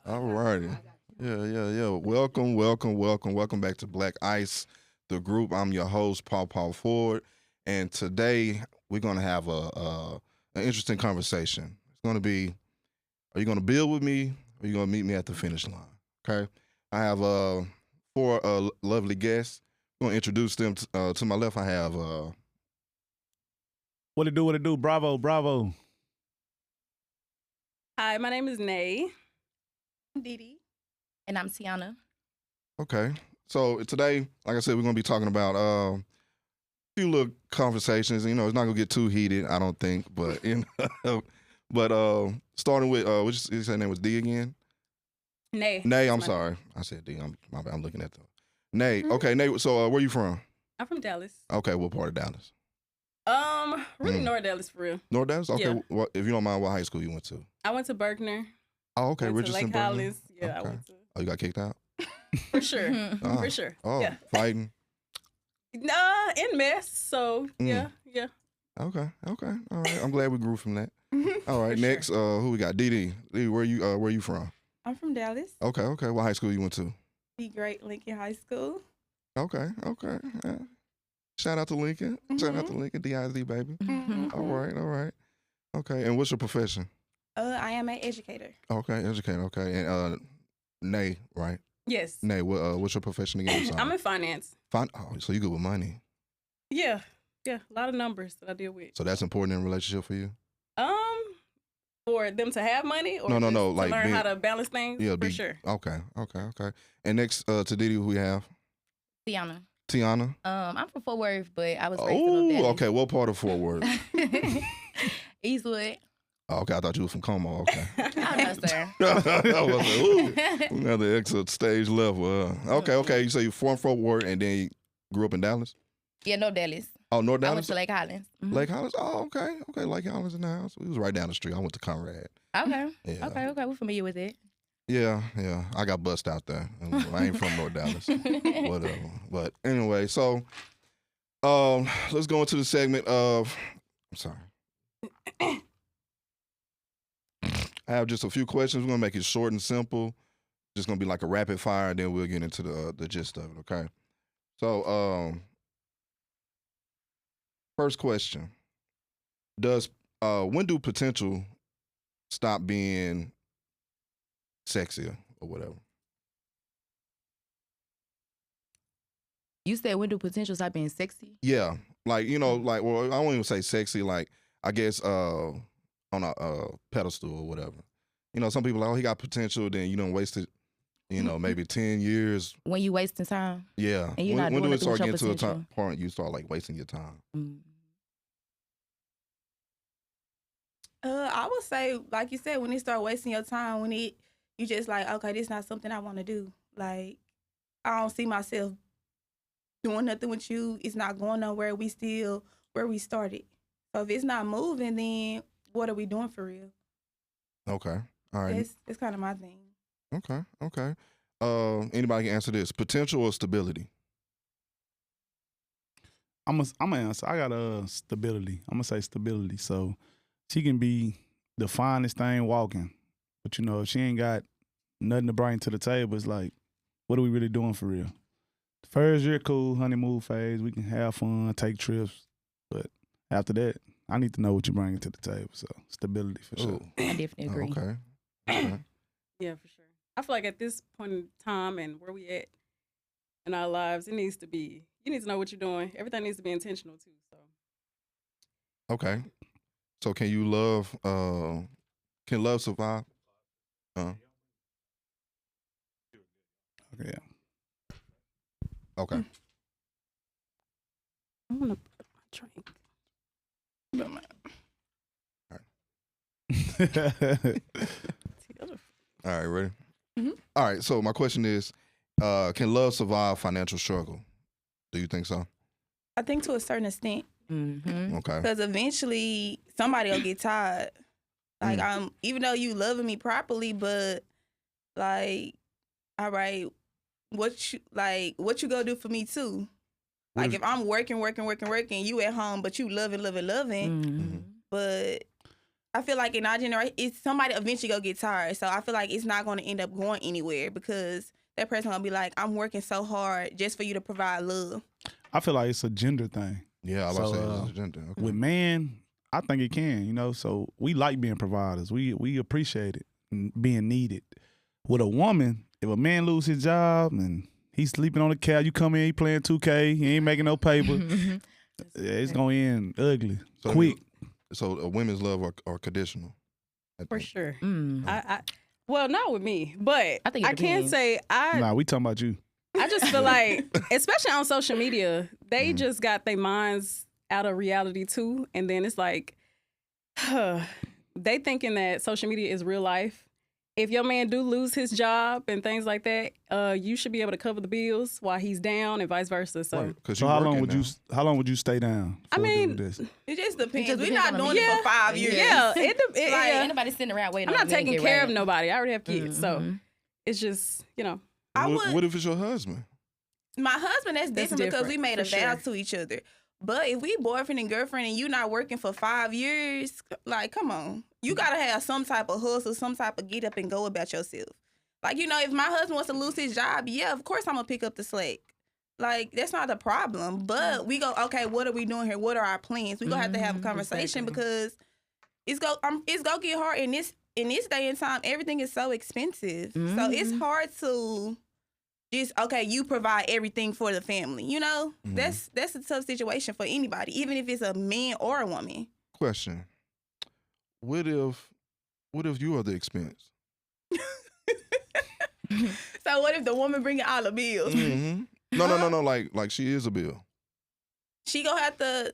All righty. Yeah. Welcome back to Black Ice, the group. I'm your host, Paul Ford, and today we're gonna have an interesting conversation. It's gonna be: are you gonna build with me, or are you gonna meet me at the finish line? Okay. I have four lovely guests. I'm gonna introduce them. To my left, I have What it do? What it do? Bravo, bravo. Hi, my name is Nay. Didi. And I'm Tiana. okay. So today, like I said, we're gonna be talking about few little conversations. You know, it's not gonna get too heated, I don't think. But but starting with which you said name was D again? Nay. Nay, I'm My name. sorry, I said D. I'm looking at the Nay. Okay, Nay. So where you from? I'm from Dallas. Okay, what part of Dallas? Really Mm. North Dallas for real. North Dallas. Okay, Yeah. what, if you don't mind, what high school you went to? I went to Berkner. Oh, okay, Went to Richardson. Lake Berkeley? Hollis. Yeah, I Okay. went to Oh, you got kicked out? for sure. Ah. For sure. Oh, Yeah. fighting. Nah, in mess. So Mm. yeah. Okay. All right. I'm glad we grew from that. All right. For Next, sure. who we got? Didi. Didi, where you from? I'm from Dallas. Okay. What high school you went to? Be Great Lincoln High School. Okay. Yeah. Shout out to Lincoln. Shout out to Lincoln. DIZ, baby. All right. Okay. And what's your profession? I am an educator. Okay, educator. Okay. And Nay, right? Yes. Nay, what's your profession again? I'm in finance. Fine. Oh, so you good with money? Yeah. A lot of numbers that I deal with. So that's important in a relationship for you? For them to have money or No, just no, to like learn being- how to balance things. Yeah, for sure. Okay. And next to Didi, who we have? Tiana. Tiana. I'm from Fort Worth, but I was raised in Dallas. Oh, okay. What part of Fort Worth? Eastwood. Oh, okay, I thought you were from Como. Okay. I know, sir. I was like, ooh, another exit stage level. Okay. You say you're from Fort Worth and then you grew up in Dallas? Yeah, no Dallas. Oh, North I went Dallas? to Lake Highlands. Mhm. Lake Hollis? Oh, okay. Lake Hollis in the house. We was right down the street. I went to Conrad. Okay. Yeah. Okay. We're familiar with it. Yeah. I got bust out there. I ain't from North Dallas. Whatever. But anyway, so let's go into the segment of I'm sorry. I have just a few questions. We're gonna make it short and simple. Just gonna be like a rapid fire, and then we'll get into the gist of it. Okay. So first question: Does when do potential stop being sexier or whatever? You said when do potential stop being sexy? Yeah, like well, I won't even say sexy. Like I guess on a pedestal or whatever. You know, some people are like, oh, he got potential. Then you don't waste it. You know, maybe 10 years. When you wasting time? Yeah. And you're not when doing do it nothing with start your getting to a potential. point you start like wasting your time? I would say, like you said, when it start wasting your time, when you just like, okay, this not something I want to do. Like, I don't see myself doing nothing with you. It's not going nowhere. We still where we started. So if it's not moving, then what are we doing for real? Okay. All right. It's kind of my thing. Okay. Anybody can answer this. Potential or stability? I'm gonna answer. I got stability. I'm gonna say stability. So she can be the finest thing walking, but you know if she ain't got nothing to bring to the table, it's like, what are we really doing for real? First year, cool, honeymoon phase. We can have fun, take trips, but after that, I need to know what you're bringing to the table. So stability for sure. Ooh. I definitely agree. Okay. Yeah, for sure. I feel like at this point in time and where we at in our lives, you need to know what you're doing. Everything needs to be intentional too. So Okay. So can you love? Can love survive? Okay, yeah. Okay. I'm gonna put my drink. All right. Ready? Mhm. All right. So my question is, can love survive financial struggle? Do you think so? I think to a certain extent, Mm-hmm. Okay. because eventually somebody will get tired. Like even though you loving me properly, but like, all right, what you gonna do for me too? What Like if- if I'm working, you at home, but you loving, Mm-hmm. but I feel like in our generation, it's somebody eventually gonna get tired. So I feel like it's not gonna end up going anywhere because that person gonna be like, I'm working so hard just for you to provide love. I feel like it's a gender thing. Yeah, I was So, about to say it's a gender. Okay. With men, I think it can, you know. So we like being providers. We appreciate it and being needed. With a woman, if a man lose his job and he's sleeping on the couch, you come in, he playing 2K, he ain't making no paper. It's gonna end ugly, quick. So women's love are conditional. For sure. Mm. Well, not with me, but I think it I can depends. say Nah, we talking about you. I just feel like, especially on social media, they just got their minds out of reality too. And then it's like, they thinking that social media is real life. If your man do lose his job and things like that, you should be able to cover the bills while he's down and vice versa. So, Right, 'cause So you how long working would now. how long would you stay down? I before mean, doing this? It just depends. just We're depends not on the doing it man. for 5 years. yeah, Like, yeah. ain't nobody sitting around waiting I'm on not a man to taking get care of right. nobody. I already have kids. So Mhm. it's just, you know. I What, would. what if it's your husband? My husband, that's different because we made a for vow sure. to each other. But if we boyfriend and girlfriend and you not working for 5 years, like, come on. You gotta have some type of hustle, some type of get up and go about yourself. Like, you know, if my husband wants to lose his job, yeah, of course I'm gonna pick up the slack. Like, that's not a problem. But we go, okay, what are we doing here? What are our plans? We gonna have to have a conversation exactly. because it's gonna get hard in this day and time. Everything is so expensive, so it's hard to just you provide everything for the family. You know, that's a tough situation for anybody, even if it's a man or a woman. Question. What if you are the expense? So what if the woman bringing all the bills? Mm-hmm. No. Like she is a bill. She gonna have to.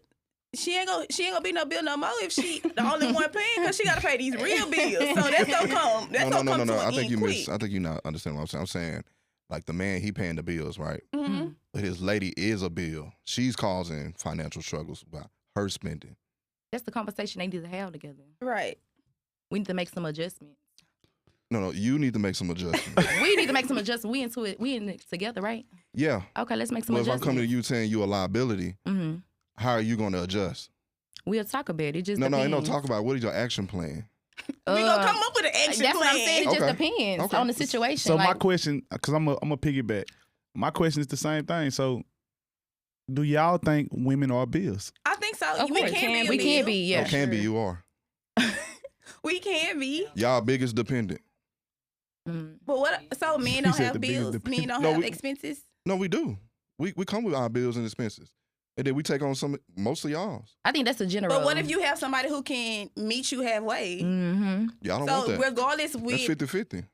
She ain't gonna be no bill no more if she the only one paying because she gotta pay these real bills. So that's gonna come. That's gonna come to an I think end you quick. I think you not understand what I'm saying. Like the man, he paying the bills, right? Mhm. But his lady is a bill. She's causing financial struggles by her spending. That's the conversation they need to have together. Right. We need to make some adjustments. No, you need to make some adjustments. We need to make some adjustments. We into it. We in it together, right? Yeah. Okay, let's make some Well, if I'm adjustments. coming to you saying you a liability, how are you going to adjust? We'll talk about it. It just No, depends. ain't no talk about what is your action plan. We gonna come up with an action That's plan. what I'm saying. It Okay. just depends Okay. on the situation. So my like, question, because I'm a piggyback. My question is the same thing. So, do y'all think women are bills? I think so. of We course, can be. we a can bill. be. Yeah. Oh, can be, you are. We can be. Y'all biggest dependent. But what? So men don't said have the biggest bills. Men dependent. don't No, have we- expenses. No, we do. We come with our bills and expenses. And then we take on most of y'all's. I think that's a general. But what if you have somebody who can meet you halfway? Mm-hmm. Y'all don't So want that. regardless, That's with 50-50.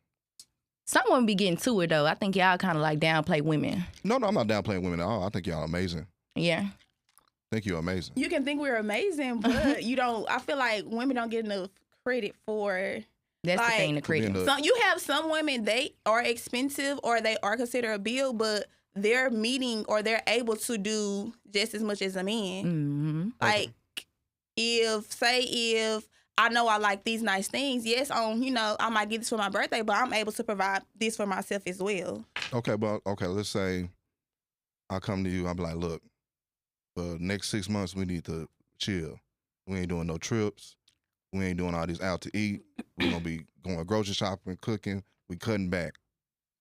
Someone be getting to it though. I think y'all kind of like downplay women. No, I'm not downplaying women at all. I think y'all amazing. Yeah. I think you're amazing. you can think we're amazing, but you don't. I feel like women don't get enough credit for. That's Like, the thing. The credit. being So you have some women, they are expensive or they are considered a bill, but they're meeting or they're able to do just as much as a man. Mm-hmm. Like if I know I like these nice things, yes, I might get this for my birthday, but I'm able to provide this for myself as well. Okay, let's say I come to you, I'll be like, look, for the next 6 months, we need to chill. We ain't doing no trips. We ain't doing all this out to eat. We're going to be going grocery shopping, cooking. We cutting back.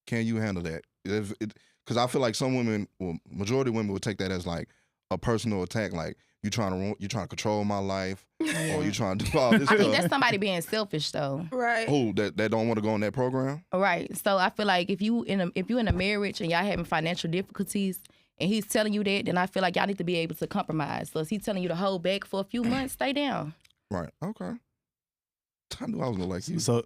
Can you handle that? Because I feel like some women, well, majority of women would take that as like a personal attack. Like, you trying to control my life, or you trying to do all this I think stuff. that's somebody being selfish though. Right. Who that don't want to go on that program? Right. So I feel like if you in a marriage and y'all having financial difficulties and he's telling you that, then I feel like y'all need to be able to compromise. So if he's telling you to hold back for a few months, stay down. Right. Okay. I knew I was gonna like you. So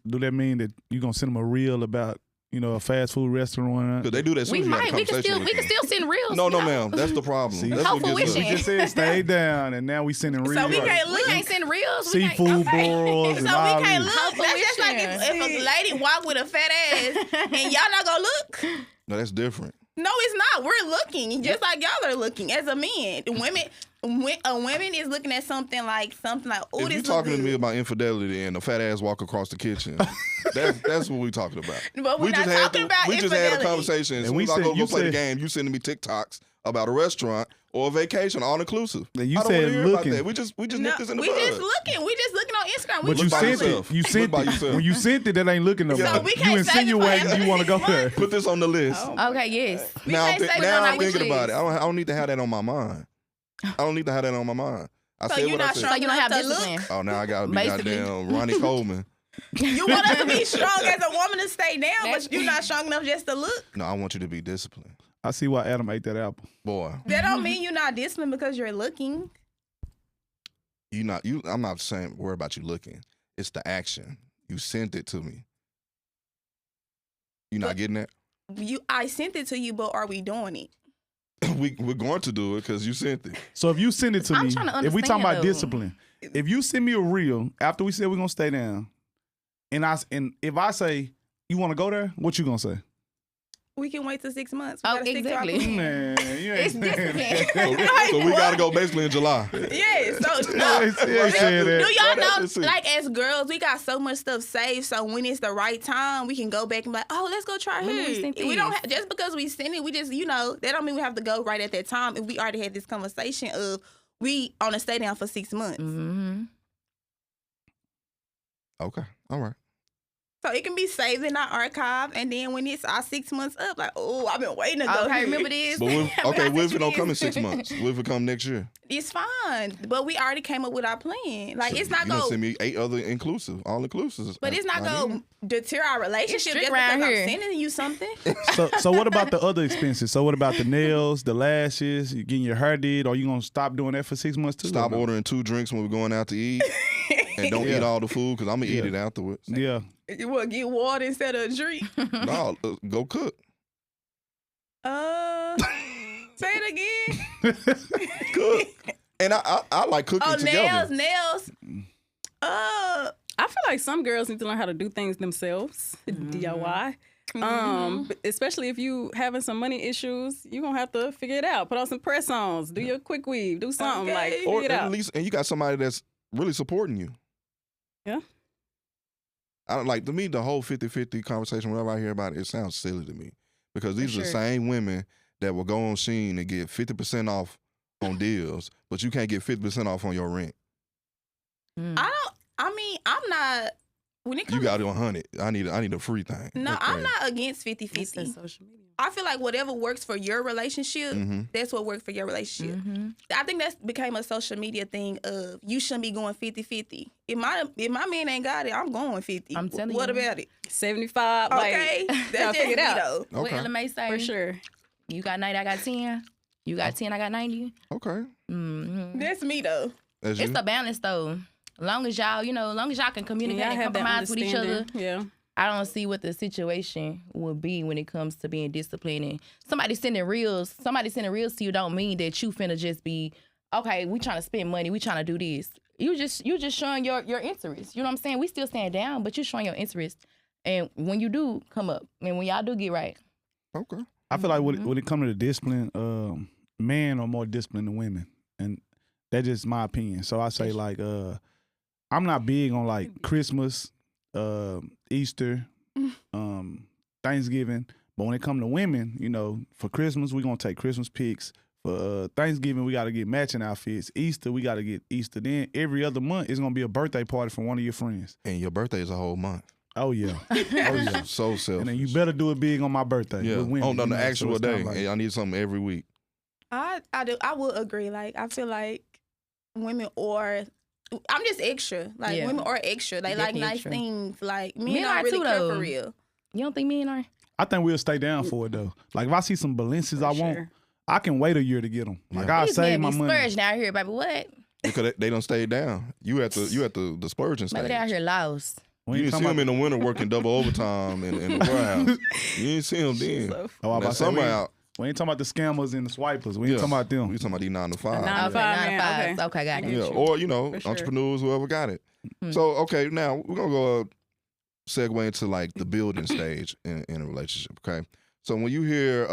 do that mean that you gonna send them a reel about a fast food restaurant? Because they do that as soon We as you have a might. We can conversation still with we can them. still send reels. No, you know? ma'am. That's the problem. See, That's How what gets fruition. us. We just said stay down, and now we sending reels. So we can't We look. can't send reels. seafood broils So and we all can't this. look. That's just like if a lady walk with a fat ass and y'all not gonna look. No, that's different. No, it's not. We're looking just like y'all are looking as a man. women is looking at something like, oh, If this you look talking to good. me about infidelity and a fat ass walk across the kitchen, that's what we talking about. But we're not talking about we just had a infidelity. conversation. As And soon as I go play the said- game, you sending me TikToks about a restaurant or a vacation, all inclusive. And you I don't wanna said hear looking. about that. We just No, nipped this in the we bud. just looking. We just looking on Instagram. We But you Look by sent yourself. it. You Look sent by it. yourself. When you sent it, that ain't looking no Yeah. more. So we You can't save it for insinuating having you want to go six there. Put this on the list. Oh. Okay, yes. We Now, can't say now that on I'm our thinking wish about it. list. I don't need to have that on my mind. I don't need to have that on my mind. I So said you're what I not said. So strong you don't enough have to discipline. look. Oh, now I gotta be Basically. goddamn Ronnie Coleman. You want us to be strong as a woman to stay down, but you're not strong enough just to look. No, I want you to be disciplined, I see why Adam ate that apple. boy. That don't mean you're not disciplined because you're looking. I'm not saying worry about you looking. It's the action. You sent it to me. You not But- getting that? I sent it to you, but are we doing it? We're going to do it because you sent it. So if you send it to I'm me, trying to if we talking understand, about though. discipline, if you send me a reel after we said we're gonna stay down, and if I say you want to go there, what you gonna say? We can wait till 6 months. We Oh, gotta stick to our exactly. plan. Man, you ain't It's saying discipline. that. So we got to go basically in July. Yeah, so You no. ain't saying that. Do y'all Right know, after the six. like as girls, we got so much stuff saved. So when it's the right time, we can go back and be like, oh, let's go try When we here. sent We don't these. just because we send it, we just that don't mean we have to go right at that time. If we already had this conversation of we on a stay down for 6 months, Mm-hmm. Okay, all right. so it can be saved in our archive. And then when it's our 6 months up, like, oh, I've been waiting to go. Okay, here. remember this? But what if it don't come in Yes. 6 months? What if it come next year? It's fine, but we already came up with our plan. Like So it's not you done going. send me 8 other all inclusives. But it's not going to deter our relationship strict just around because here. I'm sending you something. So what about the other expenses? So what about the nails, the lashes, you getting your hair did? Are you gonna stop doing that for 6 months too? Stop or no? ordering 2 drinks when we're going out to eat, and don't Yeah. eat all the food because I'm gonna eat Yeah. it afterwards. Yeah. You want to get water instead of a drink? No, go cook. Say it again. Cook. And I like cooking Oh, together. nails. I feel like some girls need to learn how to do things themselves, DIY. But especially if you having some money issues, you're gonna have to figure it out. Put on some press-ons, do your quick weave, do something like Okay. figure Or it at out. least, and you got somebody that's really supporting you. Yeah. I don't like, to me, the whole 50-50 conversation, whenever I hear about it, it sounds silly to me. Because these are the sure. same women that will go on Shein and get 50% off on deals, but you can't get 50% off on your rent. Mm. I'm not. When it You comes, got it 100. I need a free thing. no, That's I'm crazy. not against It's 50-50. that social media. I feel like whatever works for your relationship, Mhm. that's what works for your relationship. Mm-hmm. I think that's became a social media thing of you shouldn't be going 50-50. If my man ain't got it, I'm going 50. I'm telling what you. about it? 75, Okay, like, that's gotta just figure me it out. though. What Okay. Ella May say? For sure. You got 90, I got 10. You got 10, I got 90. Okay. Mm-hmm. That's me though. That's It's you. a balance though. Long as y'all, long as y'all can communicate Yeah, I and have that compromise with each other, understanding. Yeah. I don't see what the situation would be when it comes to being disciplined. And somebody sending reels to you don't mean that you finna just be, okay, we trying to spend money, we trying to do this. You just showing your interest. You know what I'm saying? We still stand down, but you showing your interest. And when you do come up, and when y'all do get right. Okay. I feel like when it comes to the discipline, men are more disciplined than women, and that's just my opinion. So I say like, I'm not big on like Christmas, Easter, Thanksgiving, but when it comes to women, for Christmas we gonna take Christmas pics. For Thanksgiving we gotta get matching outfits. Easter we gotta get Easter. Then every other month it's gonna be a birthday party for one of your friends. And your birthday is a whole month. Oh yeah, oh yeah. So selfish. And then you better do it big on my birthday. Yeah. with women, On the so actual it's kinda day. like- And I need something every week. I would agree. Like I feel like women are. I'm just extra. Like Yeah. women are extra. They like Definitely nice extra. things. Like men Men don't are really too, care though. for real. You don't think men are? I think we'll stay down for it though. Like if I see some Balenci's I want, Sure. I can wait a year to get them. Like Yeah. I'll These save men my be money. splurging out here, baby. What? Because they don't stay down. You at the splurging stage. Maybe they out here lost. We You ain't didn't see talking him in about- the winter working double overtime in the warehouse. You didn't see him then. So, Oh, I When about that to say, summer we, out. we ain't talking about the scammers and the swipers. We ain't Yeah. talking about them. We talking about these 9 to 5. Nine to Okay, five, 9 to man. 5. Okay, got it. Yeah. Yeah, you. or For sure. entrepreneurs, whoever got it. Hmm. So okay, now we're gonna go segue into like the building stage in a relationship. Okay, so when you hear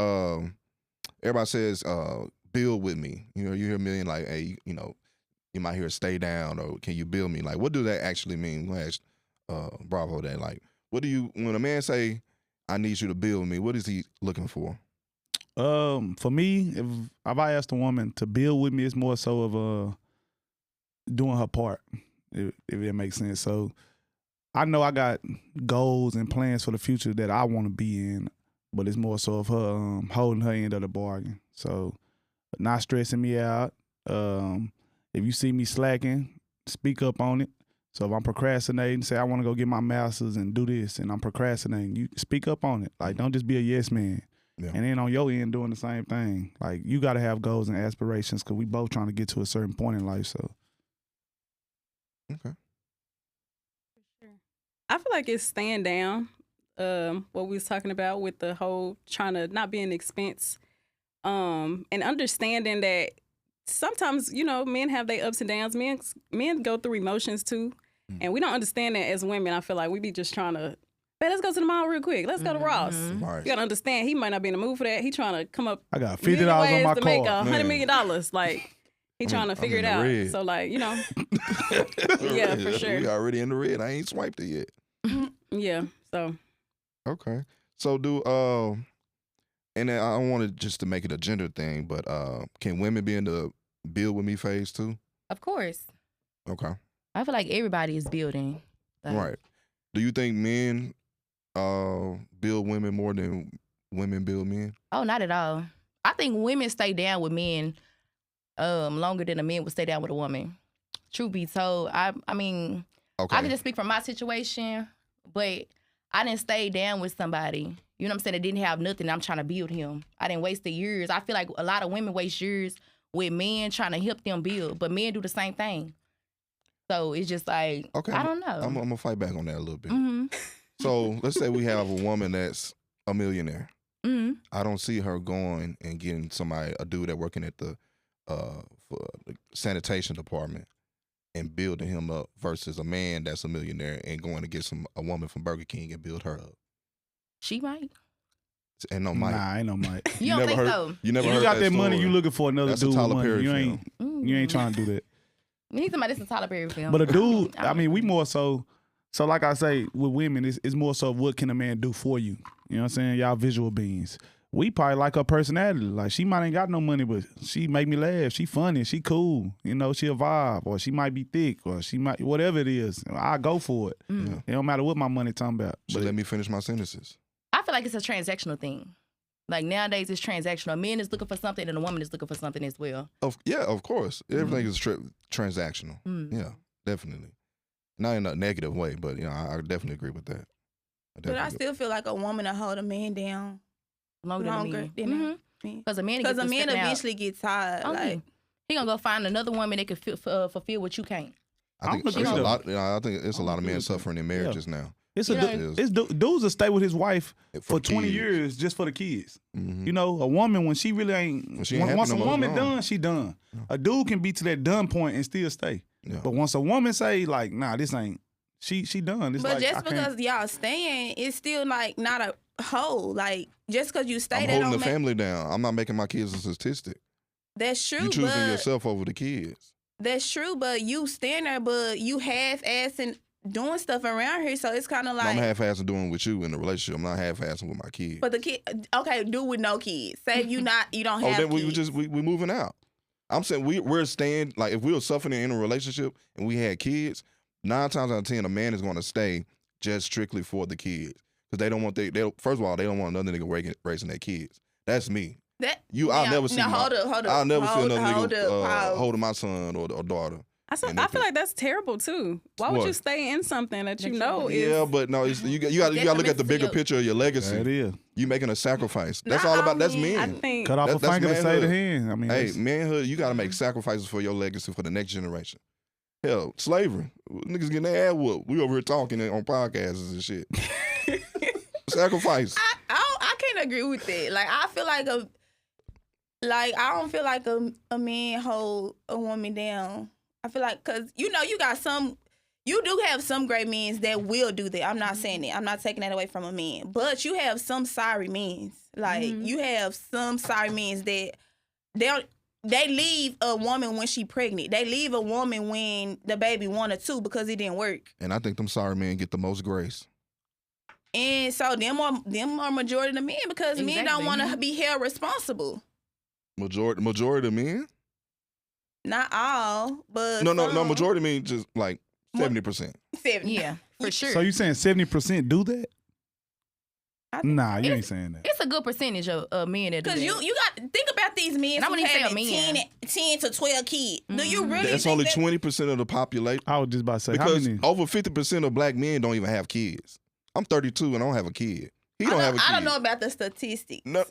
everybody says build with me. You hear a million like, hey, you might hear stay down or can you build me? Like, what do that actually mean? We'll ask Bravo that. Like, when a man say, I need you to build me, what is he looking for? For me, if I asked a woman to build with me, it's more so of doing her part, if it makes sense. So I know I got goals and plans for the future that I want to be in, but it's more so of her holding her end of the bargain. So not stressing me out. If you see me slacking, speak up on it. So if I'm procrastinating, say I want to go get my master's and do this, and I'm procrastinating, you speak up on it. Like, don't just be a yes man. Yeah. And then on your end doing the same thing. Like, you got to have goals and aspirations because we both trying to get to a certain point in life. So. Okay. I feel like it's staying down. What we was talking about with the whole trying to not be an expense, and understanding that sometimes men have their ups and downs. Men go through emotions too, and we don't understand that as women. I feel like we be just trying to, hey, let's go to the mall real quick. Let's go to Ross. Right. You gotta understand he might not be in the mood for that. He trying to come up. I got $50 on my to card. make $100 million. Like. He trying to figure it out. Red. So like, yeah, for sure. We already in the red. I ain't swiped it yet. Yeah. So. Okay. So and then I don't want it just to make it a gender thing, but can women be in the build with me phase too? Of course. Okay. I feel like everybody is building. Like, Right. Do you think men build women more than women build men? Oh, not at all. I think women stay down with men longer than a man would stay down with a woman. Truth be told, I mean, Okay. I can just speak from my situation, but I didn't stay down with somebody. You know what I'm saying? That didn't have nothing. I'm trying to build him. I didn't waste the years. I feel like a lot of women waste years with men trying to help them build, but men do the same thing. So it's just like, Okay. I don't know. I'm gonna fight back on that a little bit. Mm-hmm. So let's say we have a woman that's a millionaire. Mm-hmm. I don't see her going and getting a dude that working at the for the sanitation department and building him up versus a man that's a millionaire and going to get a woman from Burger King and build her up. She might. And no Mike. Nah, ain't no Mike. You don't think so? You never You heard got that story. money, you looking for another That's dude a with Tyler money. Perry You film. ain't trying to do that. He's somebody that's a Tyler Perry film. But a dude, I mean, we more so like I say, with women, it's more so what can a man do for you? You know what I'm saying? Y'all visual beings. We probably like her personality. Like, she might ain't got no money, but she make me laugh. She funny. She cool. She a vibe. Or she might be thick. Or she might, whatever it is. I go for it. Yeah. It don't matter what my money talking about. So let me finish my sentences. I feel like it's a transactional thing. Like, nowadays it's transactional. A man is looking for something and a woman is looking for something as well. Of course. Everything is transactional. Yeah, definitely. Not in a negative way, but I definitely agree with that. But I still feel like a woman will hold a man down longer than a man. Because a man eventually gets tired. Oh, like, he gonna go find another woman that can fulfill what you can't. I think it's a lot. I think it's a lot of men suffering in marriages now. It's dudes that stay with his wife for 20 years just for the kids. Mm-hmm. A woman, when she really ain't once a woman done, she done. Yeah. A dude can be to that done point and still stay. Yeah. But once a woman say like, nah, this ain't, she done. It's but like, just because y'all staying, it's still like not a whole. Like, just because you stay, I'm holding the family down. I'm not making my kids a statistic. That's true. You choosing yourself over the kids. That's true, but you stand there, but you half-assing doing stuff around here, so it's kind of like... I'm half-assing doing with you in the relationship. I'm not half-assing with my kids. But the kid... Okay, do with no kids. Say you don't have then kids. we moving out. I'm saying we're staying... Like, if we were suffering in a relationship and we had kids, 9 times out of 10, a man is going to stay just strictly for the kids. Because they don't want... First of all, they don't want another nigga raising their kids. That's me. I'll never see I'll never see another nigga holding my son or daughter. I feel like that's terrible too. Why would you stay in something that you know is? Yeah, but no, you got to look at the bigger picture of your legacy. That is. You making a sacrifice. That's all about. That's men. I think cut off a finger to save the hand. I mean, hey, manhood. You got to make sacrifices for your legacy for the next generation. Hell, slavery. Niggas getting their ass whooped. We over here talking on podcasts and shit. Sacrifice. I can't agree with that. Like, I feel like I don't feel like a man hold a woman down. I feel like, cause you do have some great men that will do that. I'm not saying that. I'm not taking that away from a man. But you have some sorry men. Like, you have some sorry men that they leave a woman when she pregnant. They leave a woman when the baby 1 or 2 because it didn't work. And I think them sorry men get the most grace. And so them are majority of the men because men don't want to be held responsible. Majority of men? Not all, but No. Majority means just like 70%. 70. Yeah, for sure. So you saying 70% do that? Nah, you It's- ain't saying that. It's a good percentage of men that do that. Because you got to think about these men And I who wouldn't even say have a man. 10 to 12 kids. Do you really That's think only that? 20% of the population. I was just about to say, how Because many? over 50% of black men don't even have kids. I'm 32 and I don't have a kid. He don't have a kid. I don't know about the statistics. No,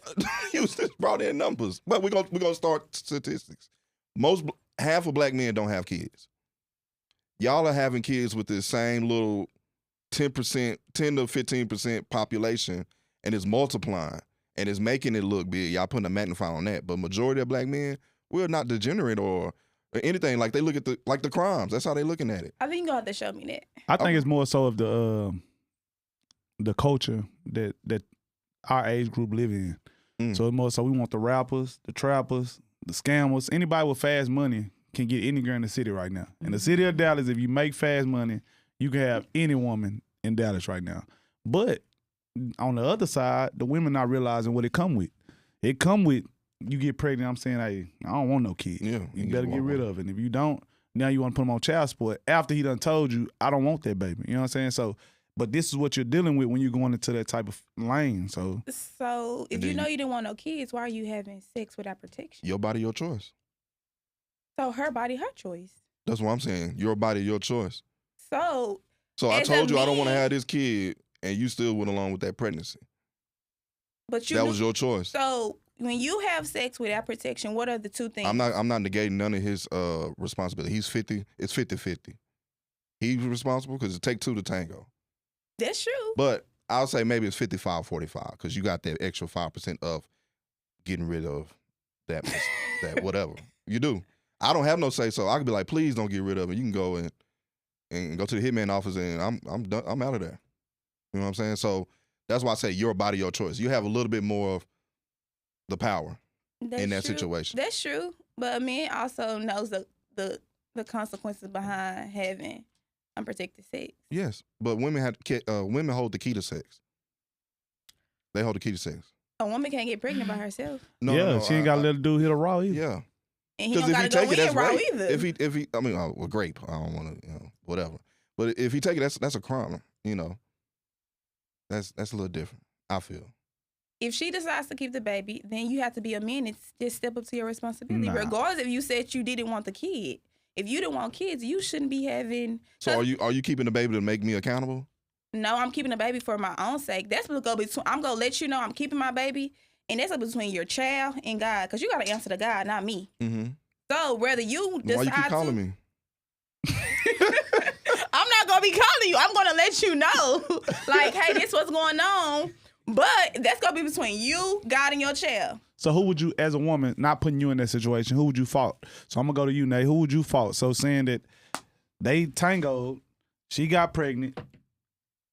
you just brought in numbers. But we're gonna start statistics. Half of black men don't have kids. Y'all are having kids with this same little 10%, 10 to 15% population, and it's multiplying and it's making it look big. Y'all putting a magnifier on that. But majority of black men, we're not degenerate or anything. Like they look at the crimes. That's how they looking at it. I think you're gonna have to show me that. I think it's more so of the culture that our age group live in. So it's more so we want the rappers, the trappers, the scammers. Anybody with fast money can get any girl in the city right now. In the city of Dallas, if you make fast money, you can have any woman in Dallas right now. But on the other side, the women not realizing what it come with. It come with you get pregnant. I'm saying, hey, I don't want no kid. Yeah, you better get rid of it. And if you don't, now you want to put him on child support after he done told you, I don't want that baby. You know what I'm saying? So, but this is what you're dealing with when you're going into that type of lane. So if you know you didn't want no kids, why are you having sex without protection? Your body, your choice. So her body, her choice. That's what I'm saying. Your body, your choice. So I as told a you I don't want to man- have this kid, and you still went along with that pregnancy. But That was your choice. So when you have sex without protection, what are the two things? I'm not negating none of his responsibility. He's 50. It's 50-50. He's responsible because it take two to tango. That's true. But I'll say maybe it's 55-45 because you got that extra 5% of getting rid of that whatever. You do. I don't have no say so. I could be like, please don't get rid of it. You can go and go to the hitman office and I'm done. I'm out of there. You know what I'm saying? So that's why I say your body, your choice. You have a little bit more of the power in that true. situation. That's true. But a man also knows the consequences behind having unprotected sex. Yes, but women hold the key to sex. They hold the key to sex. A woman can't get pregnant by herself. No, she ain't got to let the dude hit a raw either. Yeah. And he don't got to go in raw either. If he, I mean, grape. I don't want to, whatever. But if he take it, that's a crime. That's a little different. I feel. If she decides to keep the baby, then you have to be a man and just step up to your responsibility, Nah. regardless if you said you didn't want the kid. If you didn't want kids, you shouldn't be having. So are you keeping the baby to make me accountable? No, I'm keeping the baby for my own sake. That's what go between. I'm gonna let you know I'm keeping my baby, and that's up between your child and God, because you gotta answer to God, not me. Mm-hmm. So whether you decide Why you keep calling me? I'm not gonna be calling you. I'm gonna let you know, like, hey, this what's going on. But that's gonna be between you, God, and your child. So who would you, as a woman, not putting you in that situation, who would you fault? So I'm gonna go to you, Nate. Who would you fault? So saying that they tangoed, she got pregnant.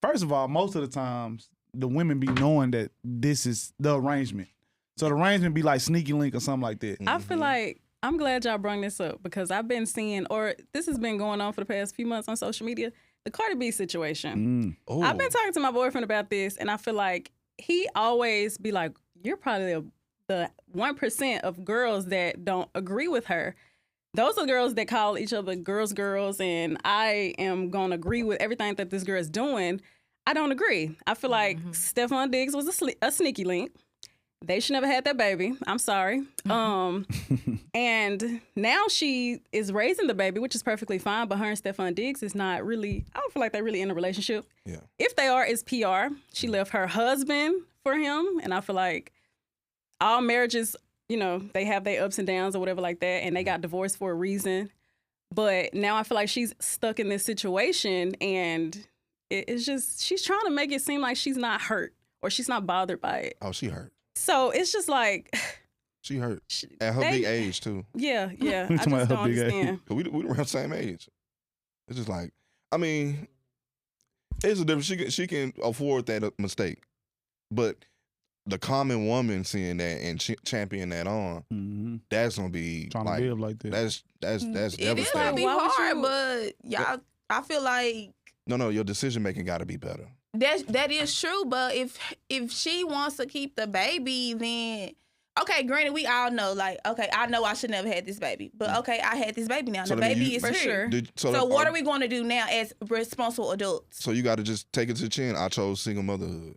First of all, most of the times the women be knowing that this is the arrangement. So the arrangement be like sneaky link or something like that. I feel like I'm glad y'all brought this up because I've been seeing, or this has been going on for the past few months on social media, the Cardi B situation. Oh. I've been talking to my boyfriend about this, and I feel like he always be like, you're probably the 1% of girls that don't agree with her. Those are girls that call each other girls, and I am going to agree with everything that this girl is doing. I don't agree. I feel like Stephon Diggs was a sneaky link. They should never had that baby. I'm sorry. And now she is raising the baby, which is perfectly fine, but her and Stephon Diggs is not really, I don't feel like they're really in a relationship. Yeah. If they are, it's PR. She left her husband for him, and I feel like all marriages, they have their ups and downs or whatever like that, and they got divorced for a reason. But now I feel like she's stuck in this situation, and it's just, she's trying to make it seem like she's not hurt or she's not bothered by it. Oh, she hurt. So it's just like, She hurt. At her big age, too. yeah. I talking just about her don't big age? understand. We around the same age. It's just like, I mean, it's a difference. She can afford that mistake. But the common woman seeing that and champion that on, that's gonna be Trying like, to live like that. That's It is gonna devastating. be Why would hard, you- but y'all, I feel like No, your decision making got to be better. that is true. But if she wants to keep the baby, then okay. Granted, we all know, like, okay, I know I should never had this baby, but okay, I had this baby now. So The that mean baby you- is For here. sure. So what are we going to do now as responsible adults? So you got to just take it to the chin. I chose single motherhood.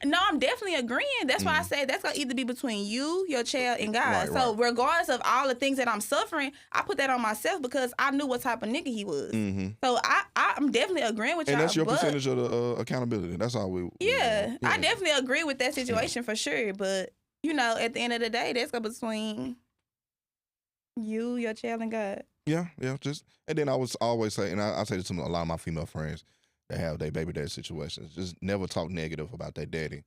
No, I'm definitely agreeing. That's why I say that's gonna either be between you, your child, and God. Right, So regardless of all the things that I'm suffering, I put that on myself because I knew what type of nigga he was. Mm-hmm. So I'm definitely agreeing with y'all. And that's your but percentage of the accountability. That's all we. yeah, I definitely agree with that situation for sure. But you know, at the end of the day, that's go between you, your child, and God. Yeah. Just and then I was always say, and I say this to a lot of my female friends that have their baby daddy situations. Just never talk negative about their daddy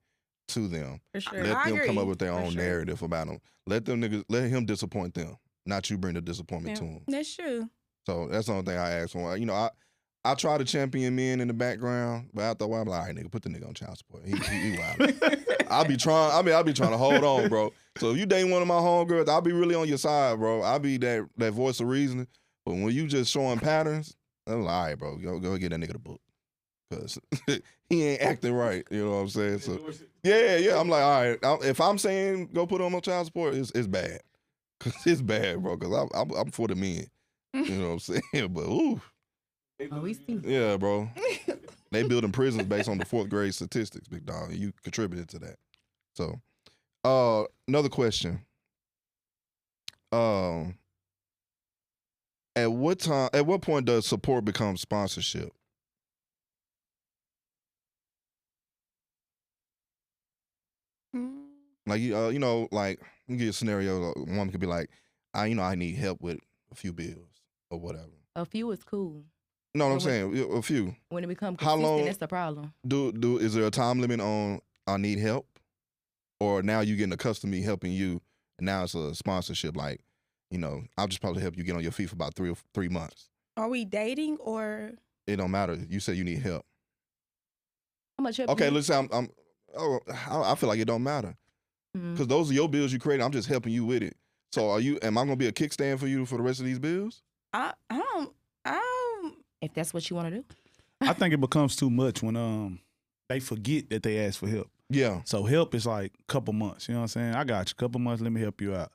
to them. For sure. Let I them come agree. up with their For own sure. narrative about them. Let him disappoint them, not you bring the disappointment Yeah. to him. That's true. So that's the only thing I ask for. You know, I try to champion men in the background, but after a while, I'm like, all right, nigga, put the nigga on child support. He wild. I'll be trying to hold on, bro. So if you dating one of my homegirls, I'll be really on your side, bro. I'll be that voice of reason. But when you just showing patterns, I'm like, all right, bro, go get that nigga the book. Because he ain't acting right. You know what I'm saying? So yeah. I'm like, all right, if I'm saying go put him on child support, it's bad. Cause it's bad, bro. Cause I'm for the men. You know what I'm saying? But ooh. Oh, we see. Yeah, bro. They building prisons based on the 4th grade statistics, big dog. You contributed to that. So, another question. At what point does support become sponsorship? Like you know, like you get a scenario. A woman could be like, I need help with a few bills or whatever. A few is cool. No, I'm But saying a few. When it becomes How consistent, long- that's the problem. Is there a time limit on I need help, or now you getting accustomed to me helping you, and now it's a sponsorship? Like, you know, I'll just probably help you get on your feet for about 3 months. Are we dating or? It don't matter. You say you need help. How much help? Okay, you- let's say I feel like it don't matter Mhm. because those are your bills you created. I'm just helping you with it. So am I gonna be a kickstand for you for the rest of these bills? I don't. If that's what you want to do. I think it becomes too much when they forget that they asked for help. Yeah. So help is like a couple months. You know what I'm saying? I got you. Couple months, let me help you out.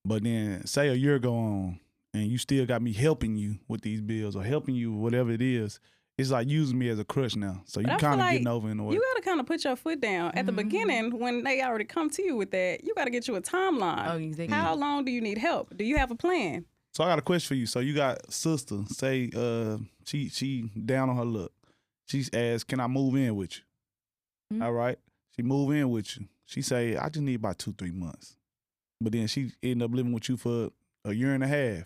But then say a year go on and you still got me helping you with these bills or helping you whatever it is. It's like using me as a crush now. So you But I feel kind of like getting over in the way. You got to kind of put your foot down at the beginning when they already come to you with that. You got to get you a timeline. Oh, exactly. How long do you need help? Do you have a plan? So I got a question for you. So you got sister, say she down on her luck. She's asked, can I move in with you? Mhm. All right. She move in with you. She say, I just need about 2-3 months. But then she end up living with you for a year and a half.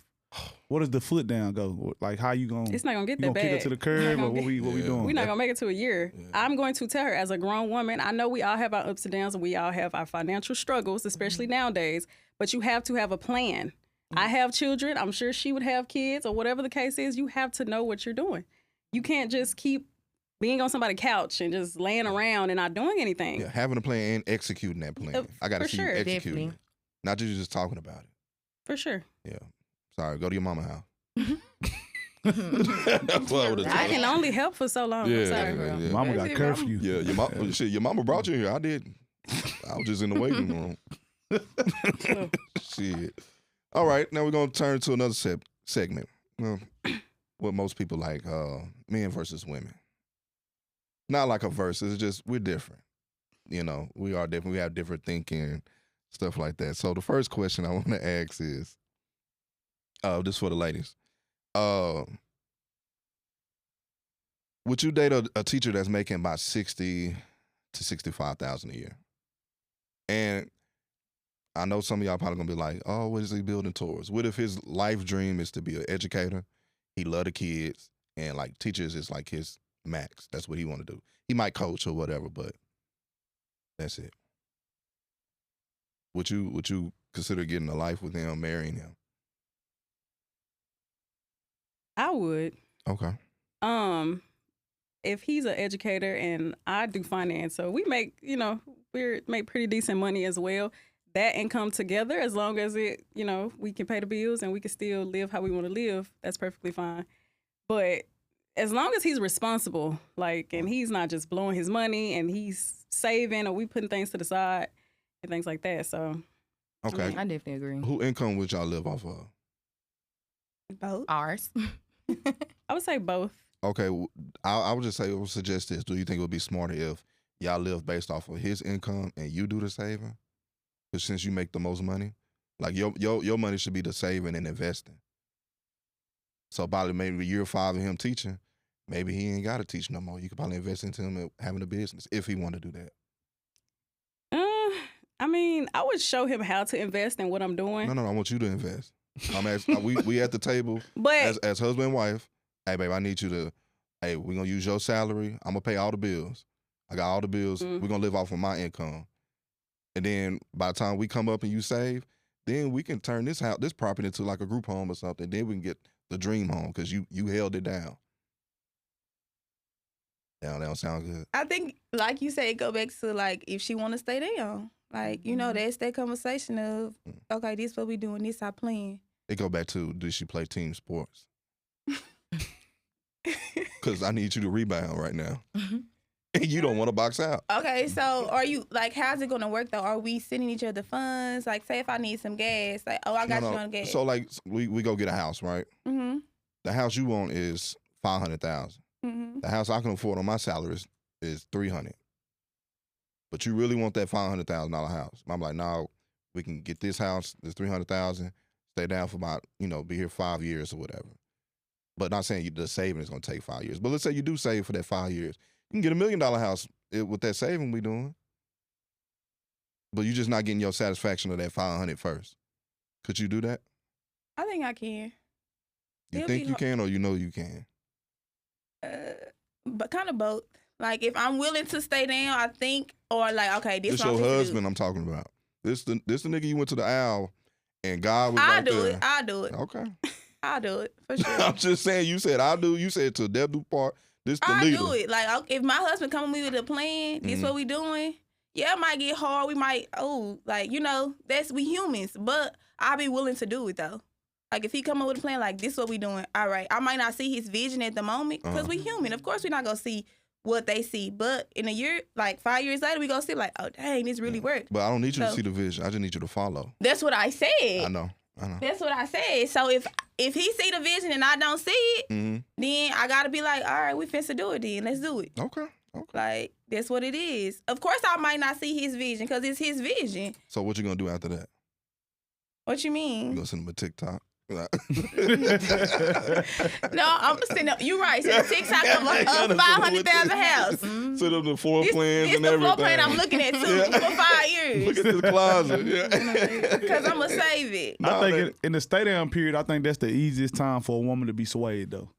Where does the foot down go? Like how you gonna It's not going to you get gonna that kick her bad. to the It's not curb or gonna what get- we doing? We're not going to make it to a year. Yeah. I'm going to tell her as a grown woman, I know we all have our ups and downs and we all have our financial struggles, especially nowadays, but you have to have a plan. I have children. I'm sure she would have kids or whatever the case is. You have to know what you're doing. You can't just keep being on somebody's couch and just laying around and not doing anything. Yeah, having a plan and executing that plan. I got to for see sure. you executing Definitely. it, not just talking about it. For sure. Yeah. Sorry, go to your mama's house. Mhm. That's what I would have I told can her. only help for so long. Yeah, I'm sorry, yeah, bro. yeah. Mama That's got it, curfew. Yeah, your mama brought you here. I didn't. I was just in the waiting room. Shit. All right, now we're gonna turn to another segment. Well, what most people like, men versus women. Not like a versus, it's just we're different. You know, we are different. We have different thinking, stuff like that. So the first question I want to ask is, this for the ladies. Would you date a teacher that's making about 60 to 65,000 a year? And I know some of y'all probably gonna be like, oh, what is he building towards? What if his life dream is to be an educator? He love the kids and like teachers is like his max. That's what he want to do. He might coach or whatever, but that's it. Would you consider getting a life with him, marrying him? I would. Okay. If he's an educator and I do finance, so we make, we make pretty decent money as well. That income together, as long as it, we can pay the bills and we can still live how we want to live, that's perfectly fine. But as long as he's responsible, and he's not just blowing his money and he's saving or we putting things to the side and things like that. So, Okay. I definitely agree. Who income would y'all live off of? Both. Ours. I would say both. Okay, I would suggest this. Do you think it would be smarter if y'all live based off of his income and you do the saving? Because since you make the most money, like your money should be the saving and investing. So probably maybe year 5 of him teaching, maybe he ain't got to teach no more. You could probably invest into him having a business if he want to do that. I would show him how to invest in what I'm doing. No, I want you to invest. I'm asking, we at the table But as husband and wife. Hey, babe, I need you to, we're going to use your salary. I'm going to pay all the bills. I got all the bills. We're going to live off of my income. And then by the time we come up and you save, then we can turn this property into like a group home or something. Then we can get the dream home because you held it down. That don't sound good. I think, like you said, go back to if she want to stay down. That's that conversation of, okay, this what we doing, this our plan. It go back to, does she play team sports? Because I need you to rebound right now. And you don't want to box out. Okay, so are you, how's it going to work, though? Are we sending each other funds? Say if I need some gas, I got you on gas. So, we go get a house, right? Mm-hmm. The house you want is $500,000. Mm-hmm. The house I can afford on my salary is $300,000. But you really want that $500,000 house. I'm like, no, we can get this house, this $300,000, stay down for about, be here 5 years or whatever. But not saying the saving is going to take 5 years. But let's say you do save for that 5 years. You can get $1 million house with that saving we doing. But you're just not getting your satisfaction of that $500,000 first. Could you do that? I think I can. You think you can or you know you can? But kind of both. If I'm willing to stay down, I think, or okay, this your husband I'm talking about. This the nigga you went to the owl and God was I'll do it. Okay. I'll do it, for sure. I'm just saying, you said I'll do, you said to death do part, this the leader. I'll do it. If my husband come with me with a plan, this what we doing, yeah, it might get hard. We might, we humans, but I'll be willing to do it, though. If he come up with a plan, this what we doing, all right. I might not see his vision at the moment, because we human. Of course, we're not going to see what they see. But in a year, 5 years later, we going to see, oh, dang, this really worked. But I don't need you to see the vision. I just need you to follow. That's what I said. I know. That's what I said. So if he see the vision and I don't see it, then I got to be all right, we finna do it then. Let's do it. Okay. That's what it is. Of course, I might not see his vision because it's his vision. So what you going to do after that? What you mean? You going to send him a TikTok? No, I'm sitting up. You right. Send a TikTok of a 500,000 house. Send up the floor plans and everything. It's the floor plan I'm looking at too for 5 years. Look at this closet. Because I'm gonna save it. I think in the stay down period, I think that's the easiest time for a woman to be swayed though.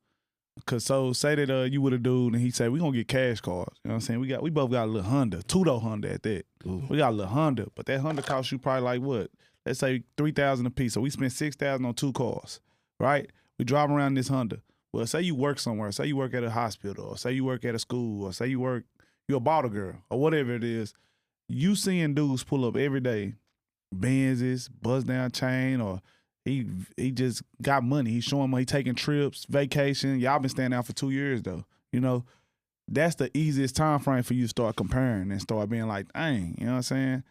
Cause say that you with a dude and he say we gonna get cash cards. You know what I'm saying? We both got a little Honda, 2-door Honda at that. Ooh. We got a little Honda, but that Honda costs you probably what? Let's say $3,000 a piece. So we spent $6,000 on 2 cars, right? We drive around this Honda. Well, say you work somewhere. Say you work at a hospital, or say you work at a school, or say you're a bottle girl, or whatever it is. You seeing dudes pull up every day, Benzes, buzz down chain, or he just got money. He's showing money, he taking trips, vacation. Y'all been staying out for 2 years though. That's the easiest time frame for you to start comparing and start being like, dang, you know what I'm saying?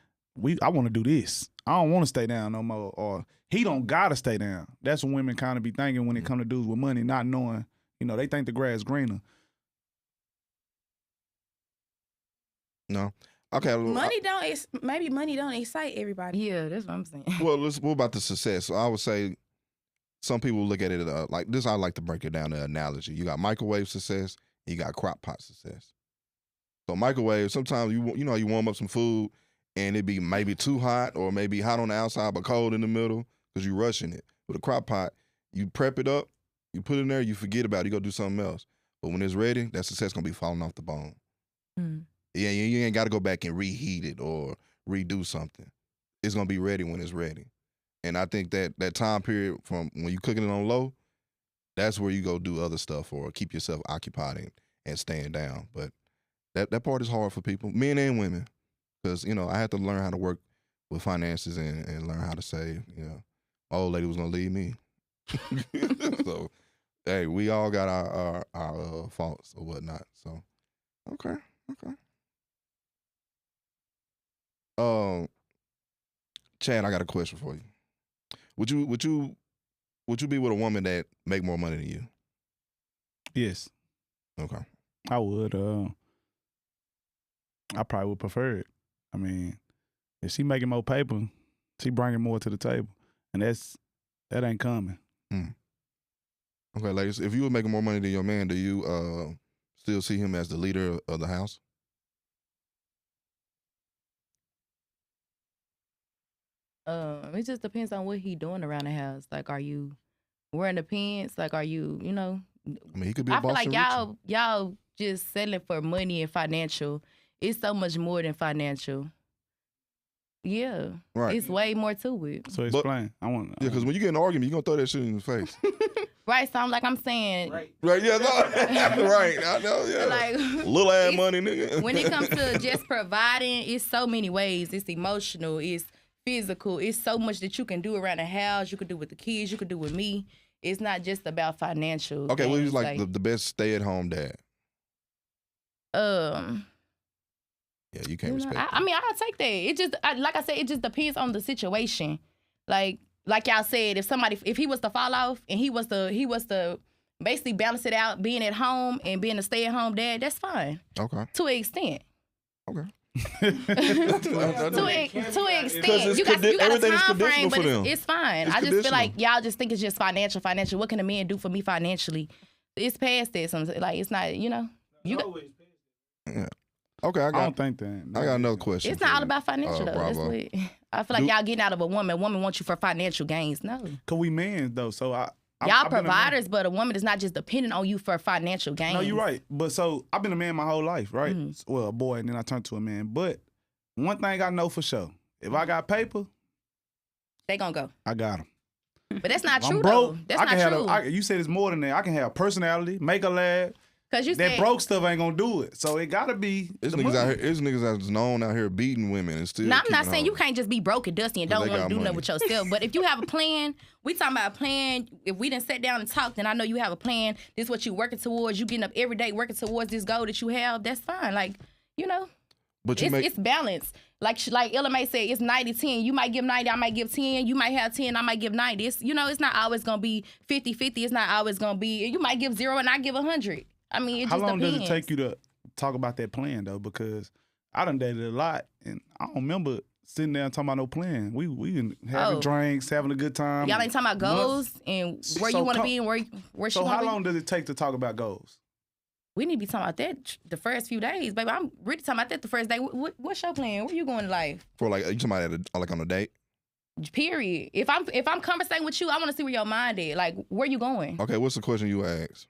I want to do this. I don't want to stay down no more. Or he don't gotta stay down. That's what women kind of be thinking when it come to dudes with money, not knowing, they think the grass greener. No. Okay. Maybe money don't excite everybody. Yeah, that's what I'm saying. Well, what about the success? So I would say some people look at it like this. I like to break it down to an analogy. You got microwave success, and you got crock pot success. So microwave, sometimes you warm up some food, and it be maybe too hot or maybe hot on the outside but cold in the middle because you're rushing it. With a crock pot, you prep it up, you put it in there, you forget about it, you go do something else. But when it's ready, that success going to be falling off the bone. Yeah, you ain't got to go back and reheat it or redo something. It's going to be ready when it's ready. And I think that time period from when you're cooking it on low, that's where you go do other stuff or keep yourself occupied and staying down. But that part is hard for people, men and women. because I had to learn how to work with finances and learn how to save. My old lady was gonna leave me, so hey, we all got our faults or whatnot. So okay. Chad, I got a question for you. Would you be with a woman that make more money than you? Yes, Okay. I would. I probably would prefer it. I mean, if she making more paper, she bringing more to the table, and that ain't coming. Okay, ladies, if you were making more money than your man, do you still see him as the leader of the house? It just depends on what he doing around the house. Like, are you wearing the pants? Like, are you, I mean, he could be a I feel boss like and y'all just settling for money and financial. It's so much more than financial. Yeah, Right. It's way more to it. So explain. I want. Yeah, because when you get in an argument, you're going to throw that shit in his face. Right, so I'm saying, Right, yeah, no. Right, I know, yeah. like, Little ass money, nigga. when it comes to just providing, it's so many ways. It's emotional, it's physical, it's so much that you can do around the house, you can do with the kids, you can do with me. It's not just about financial. Okay, well, he's things, like the best stay-at-home dad. Yeah, you can't respect that. I mean, I'll take that. It just, like I said, it just depends on the situation. Like y'all said, if he was to fall off and he was to basically balance it out, being at home and being a stay-at-home dad, that's fine. Okay. To an extent. Okay. To an extent. You got everything a is time frame, conditional but for them. it's fine. It's I just feel conditional. like y'all just think it's just financial. What can a man do for me financially? It's past that. Like, it's not, you got, Yeah. Okay, I I got don't think that. I got another question. it's for not all you, about financial though. That's Bravo. what I feel like y'all getting out of a woman. A woman wants you for financial gains. No. Cause we men though, so Y'all I've been a man. providers, but a woman is not just dependent on you for financial gains. No, you're right. But so I've been a man my whole life, right? Well, a boy, and then I turned to a man. But one thing I know for sure, if I got paper, They gonna go. I got them. But that's not I'm true broke. though. That's I can not have true. you said it's more than that. I can have personality, make a laugh. Cause you That said broke stuff ain't gonna do it. So it gotta be. There's the niggas money. out here. There's niggas that's known out here beating women and still. No, I'm not keeping saying you hoes. can't just be broke and dusty and 'Cause don't they want got to do money. nothing with yourself. But if you have a plan, we talking about a plan. If we didn't sit down and talk, then I know you have a plan. This is what you working towards. You getting up every day working towards this goal that you have. That's fine. Like, But you make it's balance. Like Ella May said, it's 90-10. You might give 90, I might give 10. You might have 10, I might give 90. It's not always gonna be 50-50. It's not always gonna be. You might give 0 and I give 100. I mean, it How just long depends. does it take you to talk about that plan though? Because I done dated a lot, and I don't remember sitting there and talking about no plan. We having drinks, having a good time. Y'all ain't talking about goals and where So you want to come- be and where she So want how to be. long does it take to talk about goals? We need to be talking about that the first few days, baby. I'm really talking about that the first day. What's your plan? Where you going in life? for like you somebody like on a date. Period. If I'm conversating with you, I want to see where your mind is. Like, where you going? Okay, what's the question you asked?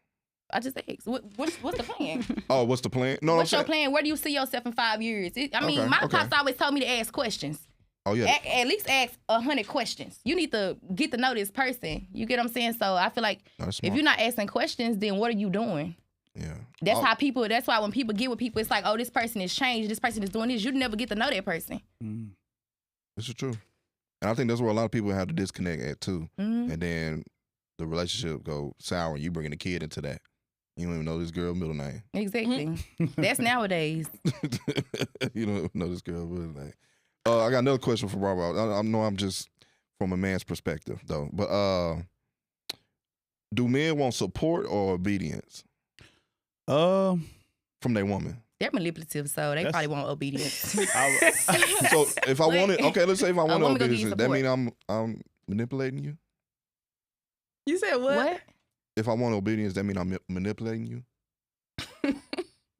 I just asked. What's the plan? Oh, what's the plan? No, What's I'm your saying- plan? Where do you see yourself in 5 years? I mean, Okay, my okay. pops always told me to ask questions. Oh yeah. At least ask 100 questions. You need to get to know this person. You get what I'm saying? So I feel like That's if smart. you're not asking questions, then what are you doing? Yeah. That's Oh, how people. That's why when people get with people, it's like, oh, this person is changed. This person is doing this. You never get to know that person. This is true. And I think that's where a lot of people have to disconnect at too. Mhm. And then the relationship go sour and you bringing the kid into that. You don't even know this girl's middle name. Exactly. That's nowadays. You don't know this girl's middle name. I got another question for Bravo. I know I'm just from a man's perspective though. But do men want support or obedience Um, from their woman? They're manipulative, so they That's- probably want obedience. So if I wanted, okay, let's say if I wanted woman gonna give you obedience, that mean support. I'm manipulating you. You said what? What? If I want obedience, that mean I'm manipulating you.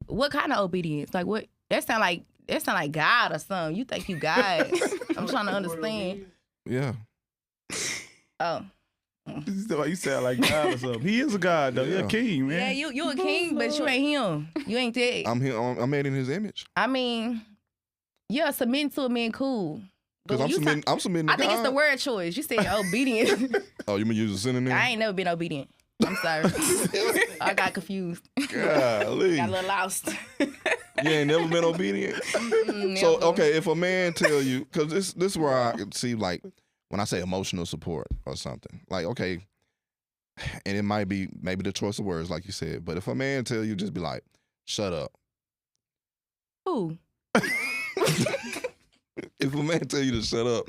What kind of obedience? Like what? That sound like God or something. You think you God? I'm trying to understand. Yeah. Oh. you sound like God or something. He is a God though. You're Yeah. a king, Yeah, man. you a king, but you ain't him. You ain't that. I'm made in his image. I mean, yeah, submitting to a man cool. But Because when I'm submitting to I think it's God. the word choice. You said obedience. Oh, you mean use a synonym? I ain't never been obedient. I'm sorry. I got confused. Golly. Got a little lost. You ain't never been obedient? So, okay, if a man tell you, because this is where I can see, like, when I say emotional support or something, like, okay, and it might be maybe the choice of words, like you said, but if a man tell you, just be like, shut up. Who? If a man tell you to shut up,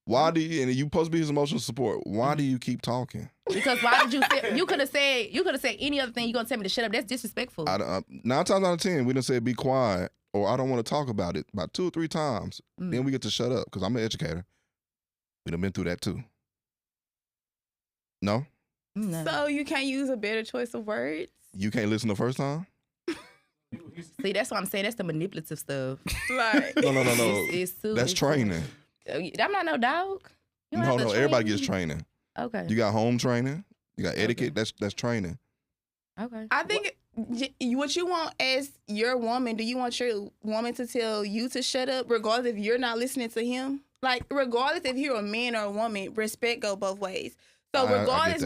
why do you, and you supposed to be his emotional support, why do you keep talking? Because why did you feel, you could have said any other thing. You gonna tell me to shut up? That's disrespectful. 9 times out of 10, we done said be quiet, or I don't want to talk about it about 2 or 3 times. Then we get to shut up, because I'm an educator. We done been through that too. No? No. So you can't use a better choice of words? You can't listen the first time? See, that's what I'm saying. That's the manipulative stuff. Like, No. It's too, That's it's training. I'm not no dog. You don't have to train Everybody me. gets training. Okay. You got home training. You got etiquette. That's training. Okay. I think what you want as your woman, do you want your woman to tell you to shut up regardless if you're not listening to him? Like, regardless if you're a man or a woman, respect go both ways. So regardless,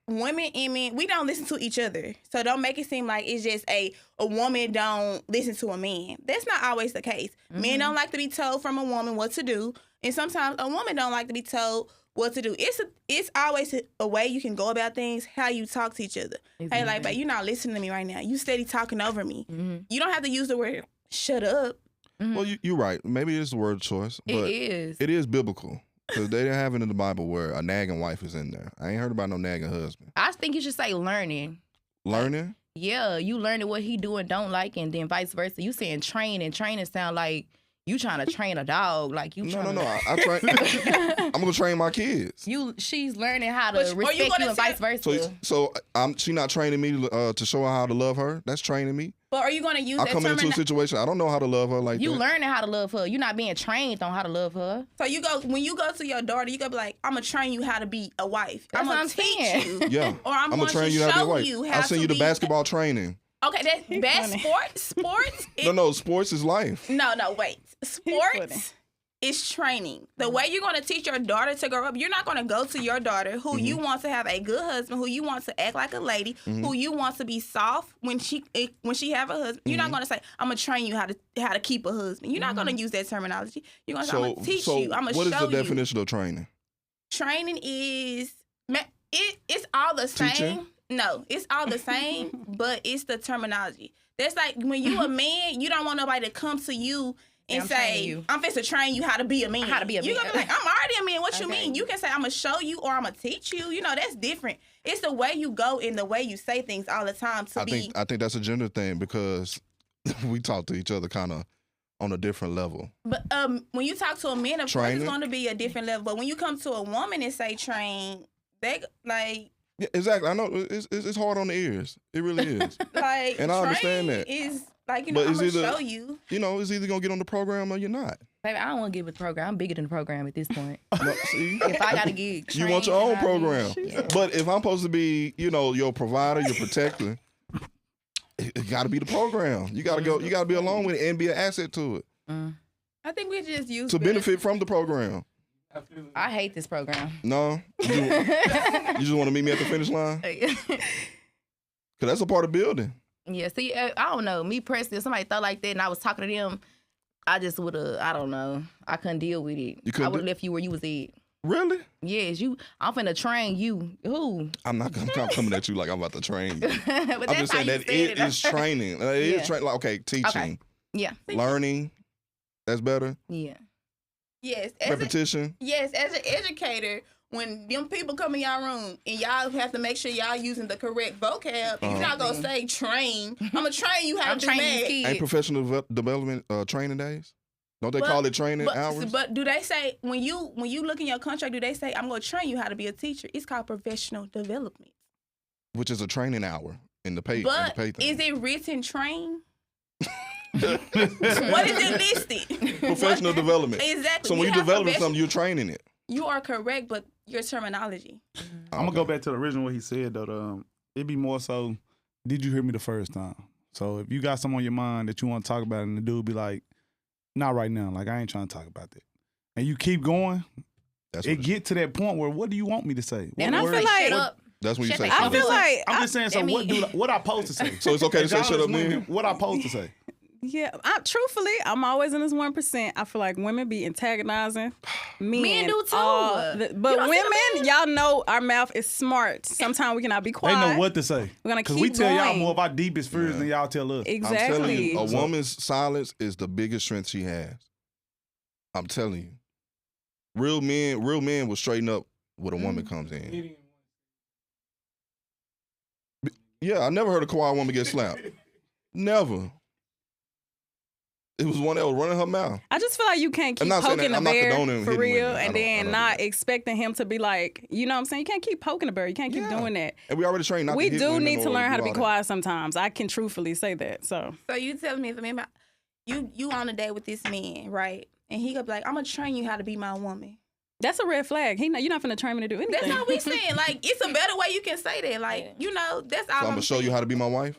women and men, we don't listen to each other. So don't make it seem like it's just a woman don't listen to a man. That's not always the case. Men don't like to be told from a woman what to do. And sometimes a woman don't like to be told what to do. It's always a way you can go about things, how you talk to each other. Exactly. Hey, like, babe, you're not listening to me right now. You steady talking over me. You don't have to use the word shut up. Well, you're right. Maybe it's the word choice, but it is biblical. Because they didn't have it in the Bible where a nagging wife is in there. I ain't heard about no nagging husband. I think you should say learning. Learning? Yeah, you learning what he do and don't like, and then vice versa. You saying train, and training sound like you trying to train a dog. Like you. No. I train. I'm gonna train my kids. She's learning how to respect you and vice versa. So she not training me to show her how to love her. That's training me. But are you going to use I that come into a situation I don't know how to love her like you that. learning how to love her. You're not being trained on how to love her. So when you go to your daughter, you go be like, I'm gonna train you how to be a wife. That's I'm what gonna I'm teach saying. you. Yeah. Or I'm gonna going train to you how to be a show wife. you how I'll send you the basketball training. Okay, that's sports. No, sports is life. No, wait. Sports is training. The way you're going to teach your daughter to grow up, you're not going to go to your daughter who you want to have a good husband, who you want to act like a lady, who you want to be soft when she have a husband. You're not going to say, I'm going to train you how to keep a husband. You're not going to use that terminology. You're going to say, I'm going to teach you. I'm going to show you. What is the definition of training? Training is, it's all the same. Teaching? No, it's all the same, but it's the terminology. That's like when you a man, you don't want nobody to come to you and say, I'm finna to train you how to be a man. How to be a man. You're going to be like, I'm already a man. What you mean? You can say, I'm going to show you or I'm going to teach you. You know, that's different. It's the way you go and the way you say things all the time I think that's a gender thing because we talk to each other kind of on a different level. But when you talk to a man, of course, it's going to be a different level. But when you come to a woman and say train, they like... Yeah, exactly. I know it's hard on the ears. It really is. Like, and I understand that. Is like, you know, I'm gonna show you. You know, it's either gonna get on the program or you're not. Baby, I don't want to get with the program. I'm bigger than the program at this point. No, see? If I gotta get You want your own program. Yeah. But if I'm supposed to be, you know, your provider, your protector, it gotta be the program. You gotta be along with it and be an asset to it. I think we just use to benefit from the program. I hate this program. No? You just want to meet me at the finish line? Because that's a part of building. Yeah, see, I don't know. Me personally, if somebody thought like that and I was talking to them, I just would have, I don't know. I couldn't deal with it. I would have left you where you was at. Really? Yes, I'm finna train you. Who? I'm not coming at you like I'm about to train you. But I'm just saying that it is training. It is training. Like, okay, teaching. Okay. Yeah. Learning. That's better. Yeah. Yes. Repetition. Yes, as an educator, when them people come in y'all room and y'all have to make sure y'all using the correct vocab, you're not gonna say train. I'm gonna train you how to do that. Ain't professional development training days? Don't they call it training hours? But do they say when you look in your contract, do they say I'm gonna train you how to be a teacher? It's called professional development, which is a training hour in the pay. But in the pay is it written train? What is it listed? Professional development. Exactly. So when you develop something, you're training it. You are correct, but your terminology. I'm gonna go back to the original what he said though. It'd be more so, did you hear me the first time? So if you got something on your mind that you want to talk about, and the dude be like, not right now. Like, I ain't trying to talk about that. And you keep going, it get to that point where, what do you want me to say? And I feel like, That's when you Shut say the- I shut feel up. like I'm just saying. So what I supposed to say? So it's okay to say Y'all shut as up, man? women, what I supposed to say? yeah. Truthfully, I'm always in this 1%. I feel like women be antagonizing men. Men do too. But You don't see women, y'all know our mouth is smart. Sometimes we cannot be They quiet. know what to say. We're gonna Because keep we tell y'all going. more of our deepest fears than y'all tell us. Exactly. I'm telling you, a woman's silence is the biggest strength she has. I'm telling you. Real men will straighten up when a woman comes in. Yeah, I never heard a quiet woman get slapped. Never. It was one that was running her mouth. I just feel like you can't I'm keep not saying poking that- the I'm not bear condoning for hitting real, women. I and don't then do not that. expecting him to be like, you know what I'm saying? You can't keep poking the bear. You can't keep Yeah. doing that. And we already trained not We to hit do women need to or learn how to do be all that. quiet sometimes. I can truthfully say that. So So you telling me if a man, you on a date with this man, right? And he could be like, I'm gonna train you how to be my woman. that's a red flag. You're not finna train me to do anything. That's all we saying. Like, it's a better way you can say that. Like, you know, that's all So I'm gonna show you how to be my wife.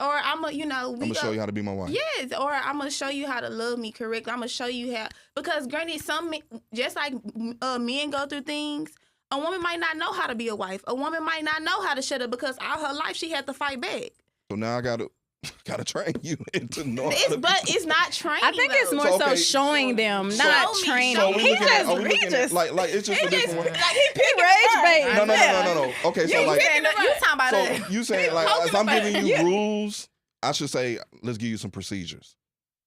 Or I'm gonna, you know, I'm gonna show you how to be my wife. Yes, or I'm gonna show you how to love me correctly. I'm gonna show you how, because granted, some men, just like men go through things, a woman might not know how to be a wife. A woman might not know how to shut up because all her life she had to fight back. So now I gotta train you into knowing. how to be- But it's not training. I think it's though. more So, so, okay, showing them, not show me, training. show me. He looking at- just, are we he looking at- just, like it's just a He just different way. like he he picking rage the bait. bird. No. Okay, so You like, talking about so us. you saying like, poking if I'm the bear. giving you rules, I should say, let's give you some procedures.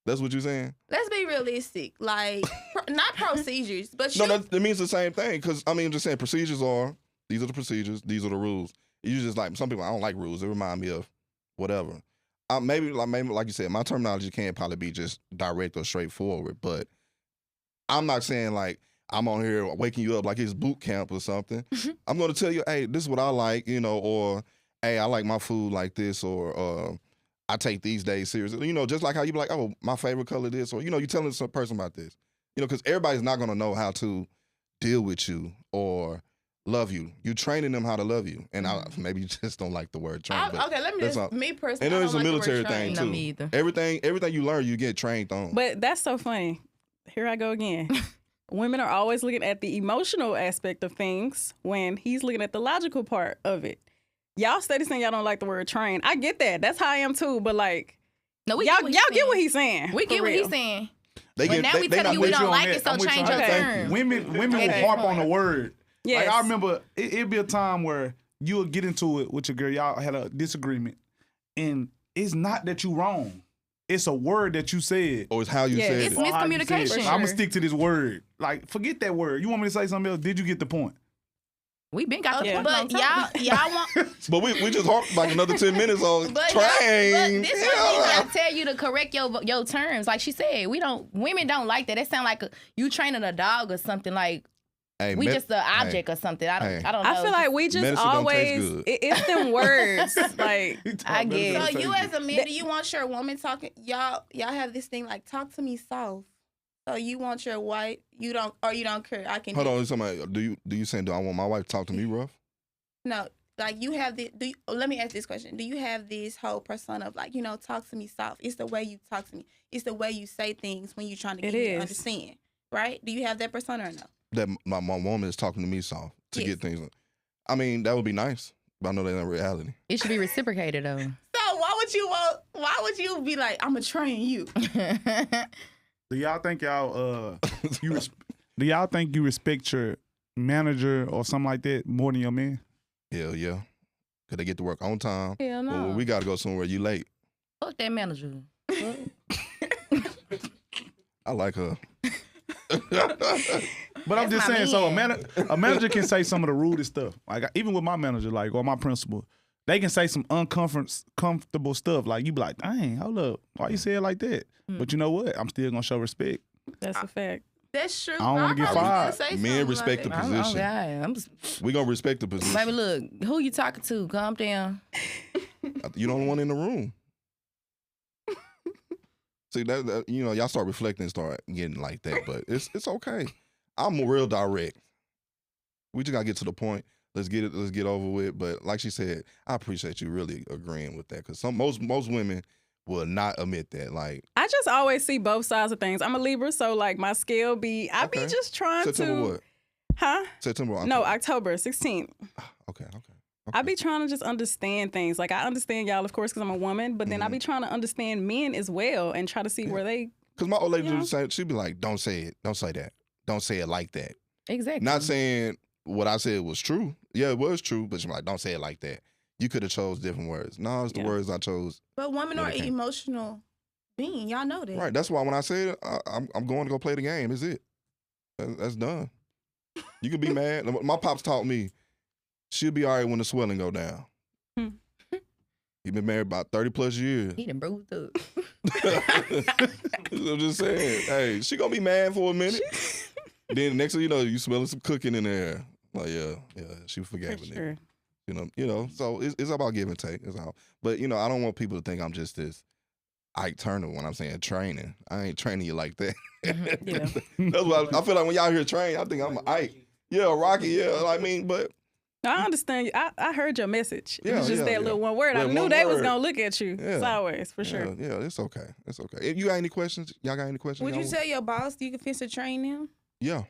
That's what you're saying? Let's be realistic. Like, not procedures, but No, you. that means the same thing. Because I mean, I'm just saying, procedures are these are the procedures, these are the rules. You just like some people. I don't like rules. They remind me of whatever. Maybe like you said, my terminology can't probably be just direct or straightforward. But I'm not saying like I'm on here waking you up like it's boot camp or something. I'm going to tell you, hey, this is what I like, you know, or hey, I like my food like this, or I take these days seriously. You know, just like how you be like, oh, my favorite color this, or you know, you telling some person about this. You know, because everybody's not going to know how to deal with you or love you. You training them how to love you, and maybe you just don't like the word train. but Okay, let me that's just all. me personally. And I it's don't a like the word military train. thing No, too. me either. Everything you learn, you get trained on. but that's so funny. Here I go again. Women are always looking at the emotional aspect of things when he's looking at the logical part of it. Y'all steady saying y'all don't like the word train. I get that. That's how I am too. But like, No, we y'all get what he's saying. We for get what real. he's saying. they But get, now they, we they telling not you we with don't on like that. it, so I'm with you change on your that. term. Women Okay. will harp on the word. Yes. Like I remember, it'd be a time where you'll get into it with your girl. Y'all had a disagreement, and it's not that you wrong. It's a word that you said. Or it's how you Yes. said It's it. or how you said it. miscommunication. I'm gonna stick to this word. Like, forget that word. You want me to say something else? Did you get the point? We been got the Yeah. point. on But top. y'all want. But we just harped like another 10 minutes on But train. but this I tell you to correct your terms. Like she said, women don't like that. That sound like you training a dog or something. Like Hey, we just an object or something. I Hey. don't know. I feel like we just Medicine don't taste always good. it's them words. Like I get So it. you as a man, do you want your woman talking? Y'all have this thing like talk to me soft. So you want your wife? You don't care. I can. Hold on, somebody. Do you saying do I want my wife to talk to me rough? No, like you have the. Let me ask this question. Do you have this whole persona of like, talk to me soft? It's the way you talk to me. It's the way you say things when you're trying to get me to is. understand. Right? Do you have that persona or no? That my woman is talking to me soft to Yes. get things. I mean, that would be nice, but I know that's not reality. It should be reciprocated though. So why would you be like, I'm gonna train you? Do y'all think y'all do y'all think you respect your manager or something like that more than your man? Hell yeah. Cause they get to work on time. Hell But no. when we gotta go somewhere, you late. Fuck that manager. I like her. But I'm That's just my saying, so man. a manager can say some of the rudest stuff. Like even with my manager, like or my principal, they can say some uncomfortable stuff. Like you be like, dang, hold up, why you say it like that? But you know what? I'm still gonna show respect. that's a fact. That's true. I don't wanna get probably fired. still say Men something respect like the that. position. I'm just, We gonna respect the position. baby, look, who you talking to? Calm down. You the only one in the room. See that y'all start reflecting and start getting like that, but it's okay. I'm real direct. We just gotta get to the point. Let's get over with. But like she said, I appreciate you really agreeing with that because most women will not admit that. Like I just always see both sides of things. I'm a Libra, so like my scale I be Okay. just trying September to what? Huh? September or No, October? October 16th. Okay. I be trying to just understand things. Like I understand y'all, of course, because I'm a woman. But then I be trying to understand men as well and try to see where they. Because my old lady You know? would say, she'd be like, "Don't say it. Don't say that. Don't say it like that." Exactly. Not saying what I said was true. Yeah, it was true, but she's like, "Don't say it like that. You could have chose different words." No, it's the words I chose. But women when are it came. emotional being. Y'all know that. Right. That's why when I said I'm going to go play the game. Is it? That's done. You can be mad. My pops taught me she'll be all right when the swelling go down. He been married about 30 plus years. He done bruised up. I'm just saying, hey, she gonna be mad for a minute. Then next thing you know, you smelling some cooking in there. Like, yeah, she forgave me. Sure. You know. So it's about give and take. It's all. But I don't want people to think I'm just this Ike Turner when I'm saying training. I ain't training you like that. Yeah. That's what I feel like when y'all hear train, I think I'm an Ike. Yeah, Rocky. Yeah, I mean, but. I understand. I heard your message. It Yeah, was just that little one word. I That knew one they was word. gonna look at you Yeah. sideways for sure. Yeah, it's okay. It's okay. If you got any questions? Y'all got any questions? Would you y'all tell your boss you can fence to train them? Yeah,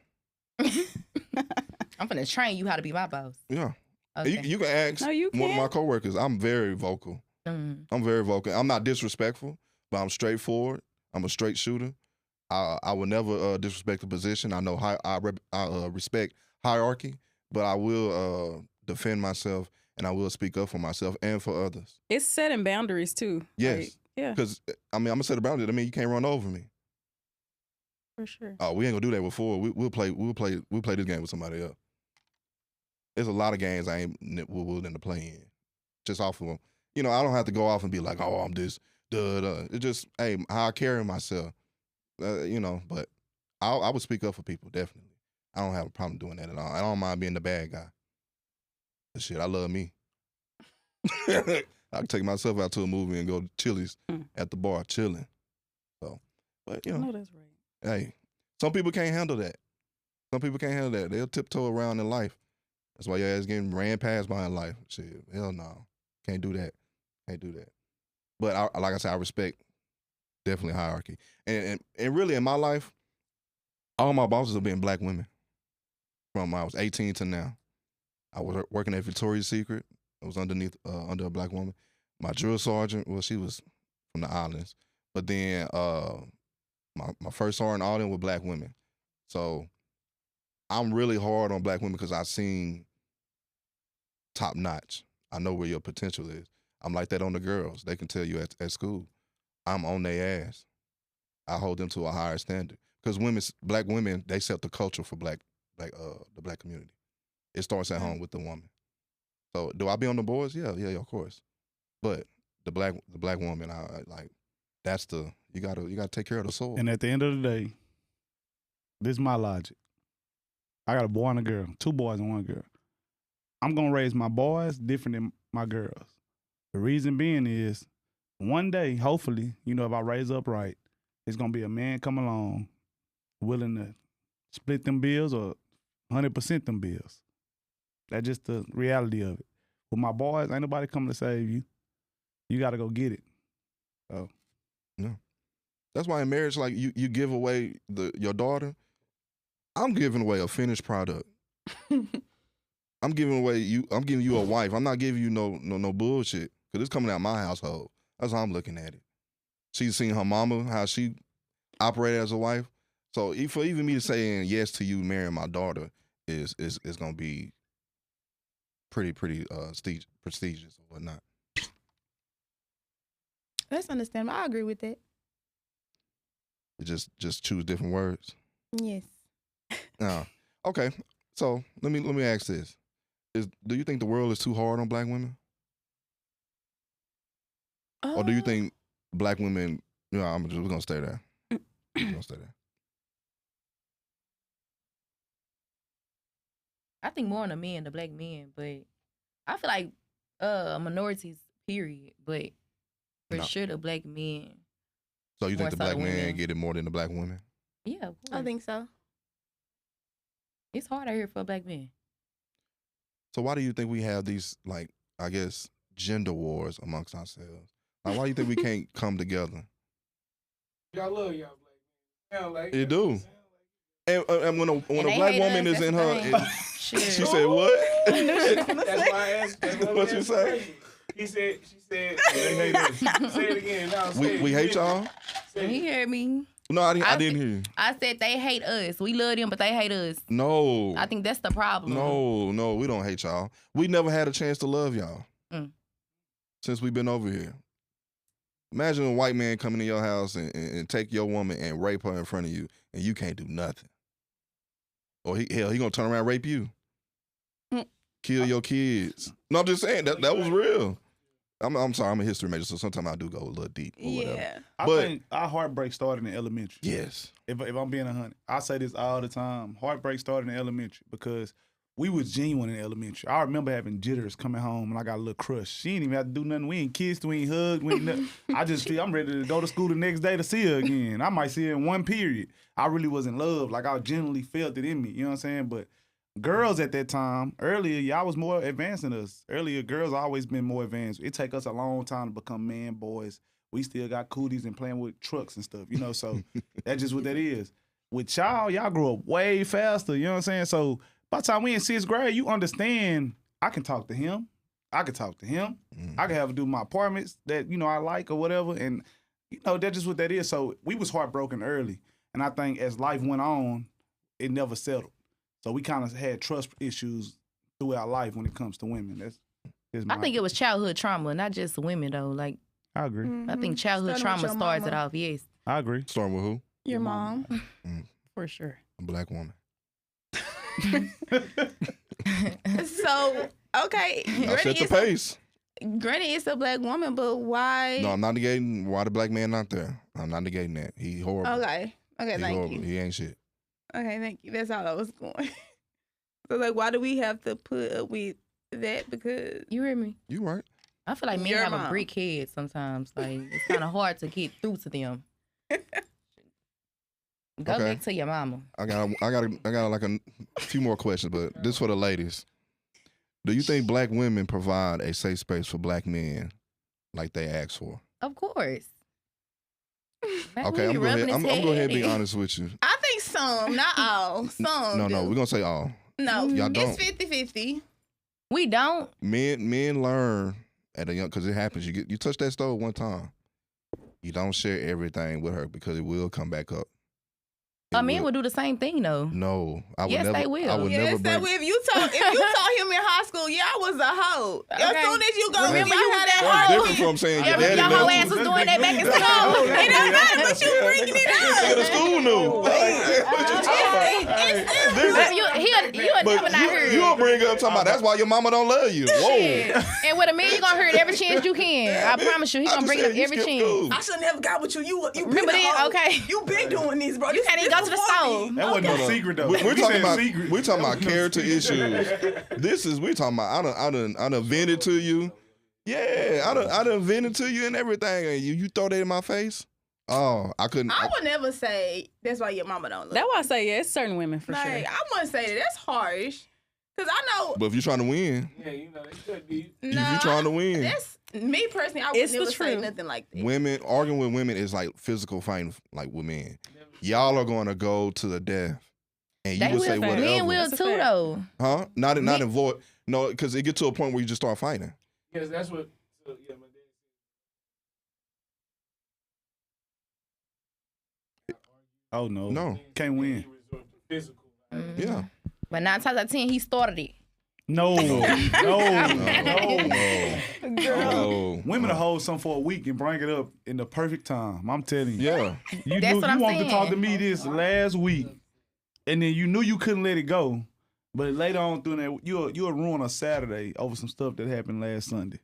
I'm finna train you how to be my boss. yeah. Okay. You can ask No, you one of my can't. coworkers. I'm very vocal. Mm. I'm very vocal. I'm not disrespectful, but I'm straightforward. I'm a straight shooter. I will never disrespect the position. I know I respect hierarchy, but I will defend myself and I will speak up for myself and for others. It's setting boundaries too. Yes. Like, yeah, Because I'm gonna set a boundary. I mean, you can't run over me. for sure. Oh, we ain't gonna do that before. We'll play this game with somebody else. There's a lot of games I ain't willing to play in. Just off of, I don't have to go off and be like, oh, I'm this, duh. It's just, hey, how I carry myself, but I would speak up for people, definitely. I don't have a problem doing that at all. I don't mind being the bad guy. But shit, I love me. I can take myself out to a movie and go to Chili's at the bar, chilling. So, but, I know that's right. hey, some people can't handle that. They'll tiptoe around in life. That's why your ass getting ran past by in life. Shit, hell no. Can't do that. But like I said, I respect definitely hierarchy. And really in my life, all my bosses have been black women. From I was 18 to now. I was working at Victoria's Secret. I was under a black woman. My drill sergeant, well, she was from the islands. But then my first sergeant, all them were black women. So I'm really hard on black women because I've seen top notch. I know where your potential is. I'm like that on the girls. They can tell you at school. I'm on their ass. I hold them to a higher standard because black women, they set the culture for the black community. It starts at home with the woman. So do I be on the boards? Yeah, of course. But the black woman, I like. That's you gotta take care of the soul. And at the end of the day, this is my logic. I got a boy and a girl, 2 boys and 1 girl. I'm gonna raise my boys different than my girls. The reason being is one day, hopefully, if I raise up right, it's gonna be a man come along willing to split them bills or 100% them bills. That's just the reality of it. With my boys, ain't nobody coming to save you. You gotta go get it. So no. That's why in marriage, like you give away your daughter. I'm giving away a finished product. I'm giving you a wife. I'm not giving you no bullshit because it's coming out of my household. That's how I'm looking at it. She's seen her mama, how she operated as a wife. So for even me to saying yes to you marrying my daughter is gonna be pretty prestigious or whatnot. That's understandable. I agree with that. Just choose different words. Yes. Okay. So let me ask this: do you think the world is too hard on black women, or do you think black women? We're gonna stay there. We're gonna stay there. I think more on the men, the black men, but I feel like minorities, period. But for sure, the black men. So you think the more so black men women. get it more than the black women? Yeah, of course. I think so. It's hard out here for a black man. So why do you think we have these, like, I guess, gender wars amongst ourselves? Like, why do you think we can't come together? Y'all love y'all black men. Like, You do. And when a black they hate woman us, is in that's her, the thing. she said what? That's why I asked. That's why What you say? She said, they hate us. Say it again. Now, We hate y'all? He heard me. No, I didn't hear you. I said they hate us. We love them, but they hate us. No. I think that's the problem. No, we don't hate y'all. We never had a chance to love y'all since we've been over here. Imagine a white man coming to your house and take your woman and rape her in front of you, and you can't do nothing. Or he gonna turn around and rape you. Kill your kids. No, I'm just saying that was real. I'm sorry, I'm a history major, so sometimes I do go a little deep or whatever. Yeah. I But- think our heartbreak started in elementary. Yes. If I'm being 100, I say this all the time. Heartbreak started in elementary because we was genuine in elementary. I remember having jitters coming home and I got a little crush. She didn't even have to do nothing. We ain't kissed, we ain't hugged, we ain't nothing. I'm ready to go to school the next day to see her again. I might see her in one period. I really was in love. Like I genuinely felt it in me. You know what I'm saying? But girls at that time, earlier, y'all was more advanced than us. Earlier, girls always been more advanced. It take us a long time to become man, boys. We still got cooties and playing with trucks and stuff, you know, so that's just what that is. With y'all grew up way faster, you know what I'm saying? So by the time we in 6th grade, you understand I can talk to him. I can talk to him. I can have him do my apartments that, you know, I like or whatever. And, you know, that's just what that is. So we was heartbroken early. And I think as life went on, it never settled. So we kind of had trust issues throughout life when it comes to women. That's I think it was childhood trauma, not just women though. Like I agree. I think childhood Starting with trauma your starts it mama. off. Yes. I agree. Starting with who? Your mom. For sure. A black woman. So, okay. I set the pace. Granny is a black woman, but why? No, I'm not negating why the black man not there. I'm not negating that. He horrible. Okay. Okay, He thank horrible. you. He ain't shit. Okay, thank you. That's all I was going. So, like, why do we have to put up with that? Because You hear me? You right. I feel like men Your have mom. a brick head sometimes. Like it's kind of hard to get through to them. Go Okay. back to your mama. I got like a few more questions, but this for the ladies. Do you think black women provide a safe space for black men like they ask for? Of course. Back Okay, when I'm he going rubbing ahead. his I'm going ahead and be head. honest with you. I think some, not all. Some. No, do. we're gonna say all. No, Y'all don't. it's 50-50. We don't. Men learn at a young, because it happens. You touch that stove one time, you don't share everything with her because it will come back up. It A man will. would do the same thing though. No, I would Yes, never. they will. I would Yes, never that bring. if you taught him in high school, yeah, I was a hoe. As Okay. soon as you go, Remember I you had was that that That's hoe. different from saying your Your daddy whole knew. ass was doing that back in It school. don't matter, but you bringing it Yeah, the up. school knew. Like, what you talking about? You'll But never not hear it. you'll bring up talking about that's why your mama don't love you. Whoa. And with a man, you're gonna hear it every chance you can. I promise you, he's I gonna just bring it said up you every skipped chance. school. I should never got with you. You Remember been a that? hoe. Okay. You been doing this, bro. You can't even go to the store. That wasn't no secret though. We're We talking said about secret. we're talking about That wasn't no character secret. issues. We're talking about I done vented to you. Yeah, I done vented to you and everything, and you throw that in my face. Oh, I couldn't. I would never say that's why your mama don't love That's you. why I say, yeah, it's certain women for Like, sure. I wouldn't say that. That's harsh. Because I know. But if you're trying to win, Yeah, you know, they could be. if you're trying to win, That's me personally. I would It's the never say truth. nothing like that. women arguing with women is like physical fighting, like with men. Y'all are going to go to the death, and you They would will. say whatever. Men will That's a too fact. though. Huh? Not in void. No, because it get to a point where you just start fighting. Yes, that's what. So, yeah, my dad. Oh no. No. Can't win. He resort to physical. Yeah. But 9 times out of 10, he started it. No. No. No. Women will hold something for a week and bring it up in the perfect time. I'm telling you. Yeah. You That's knew what you I'm wanted to talk to saying. me this last week, and then you knew you couldn't let it go. But later on through that, you'll ruin a Saturday over some stuff that happened last Sunday.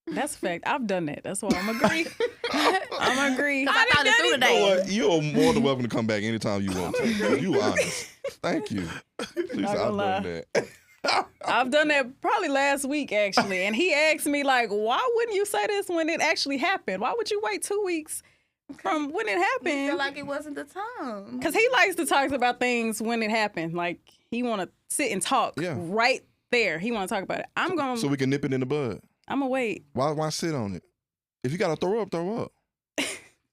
That's a fact. I've done that. That's why I'm agree. I'm agree. Cause I thought it through You know today. what? You're more than welcome to come back anytime you want to. You honest. Thank you. At least Not gonna I've lie. done that. I've done that probably last week actually, and he asked me like, "Why wouldn't you say this when it actually happened? Why would you wait 2 weeks from when it I feel happened?" like it wasn't the time. Because he likes to talk about things when it happened. Like he want to sit and talk Yeah. right there. He want to talk about it. I'm gonna. So we can nip it in the bud. I'm gonna wait. Why sit on it? If you gotta throw up, throw up.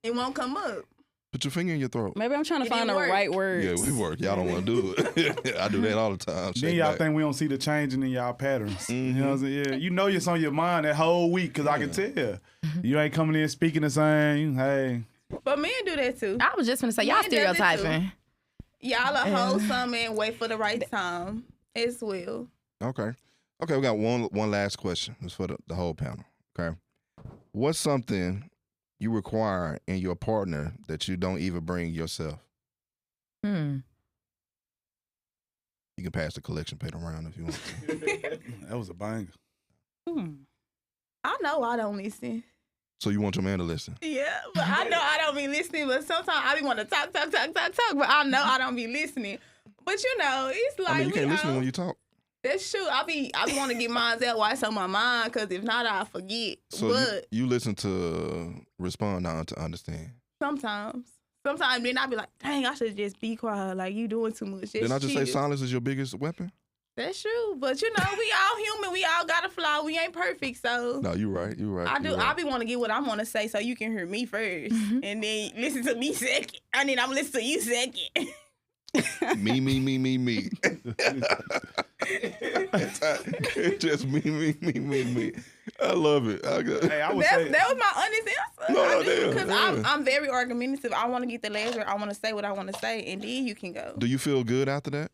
It won't come up. Put your finger in your throat. Maybe I'm trying to It find the didn't work. right words. Yeah, we work. Y'all don't want to do it. I do that all the time. Then Shake y'all back. think we don't see the changing in y'all patterns. You know what I'm saying? Yeah, you know it's on your mind that whole week because I can tell. You ain't coming in speaking the same. Hey, But men do that too. I was just gonna say y'all Men does it too. stereotyping. Y'all will hold something and wait for the right time as well. Okay. Okay, we got one last question. It's for the whole panel. Okay. What's something you require in your partner that you don't even bring yourself? You can pass the collection plate around if you want to. that was a banger. I know I don't listen. So you want your man to listen? Yeah, but I know I don't be listening. But sometimes I be want to talk. But I know I don't be listening. But you know, it's like I mean, you can't listen all- when you talk. That's true. I want to get mine out while it's on my mind, because if not, I'll forget. So but you listen to respond, not to understand. sometimes then I be like, dang, I should just be quiet. Like, you doing too much. Didn't I just say chill. silence is your biggest weapon? That's true. But you know, we all human. We all got a flaw. We ain't perfect. So No, you're right. You're right. I do. you're right. I be want to get what I want to say so you can hear me first, and then listen to me second. And then I'm listen to you second. Me. Just me. I love it. Hey, I would say That was my honest answer. No, damn, Because yeah. I'm very argumentative. I want to get the last word. I want to say what I want to say, and then you can go. Do you feel good after that?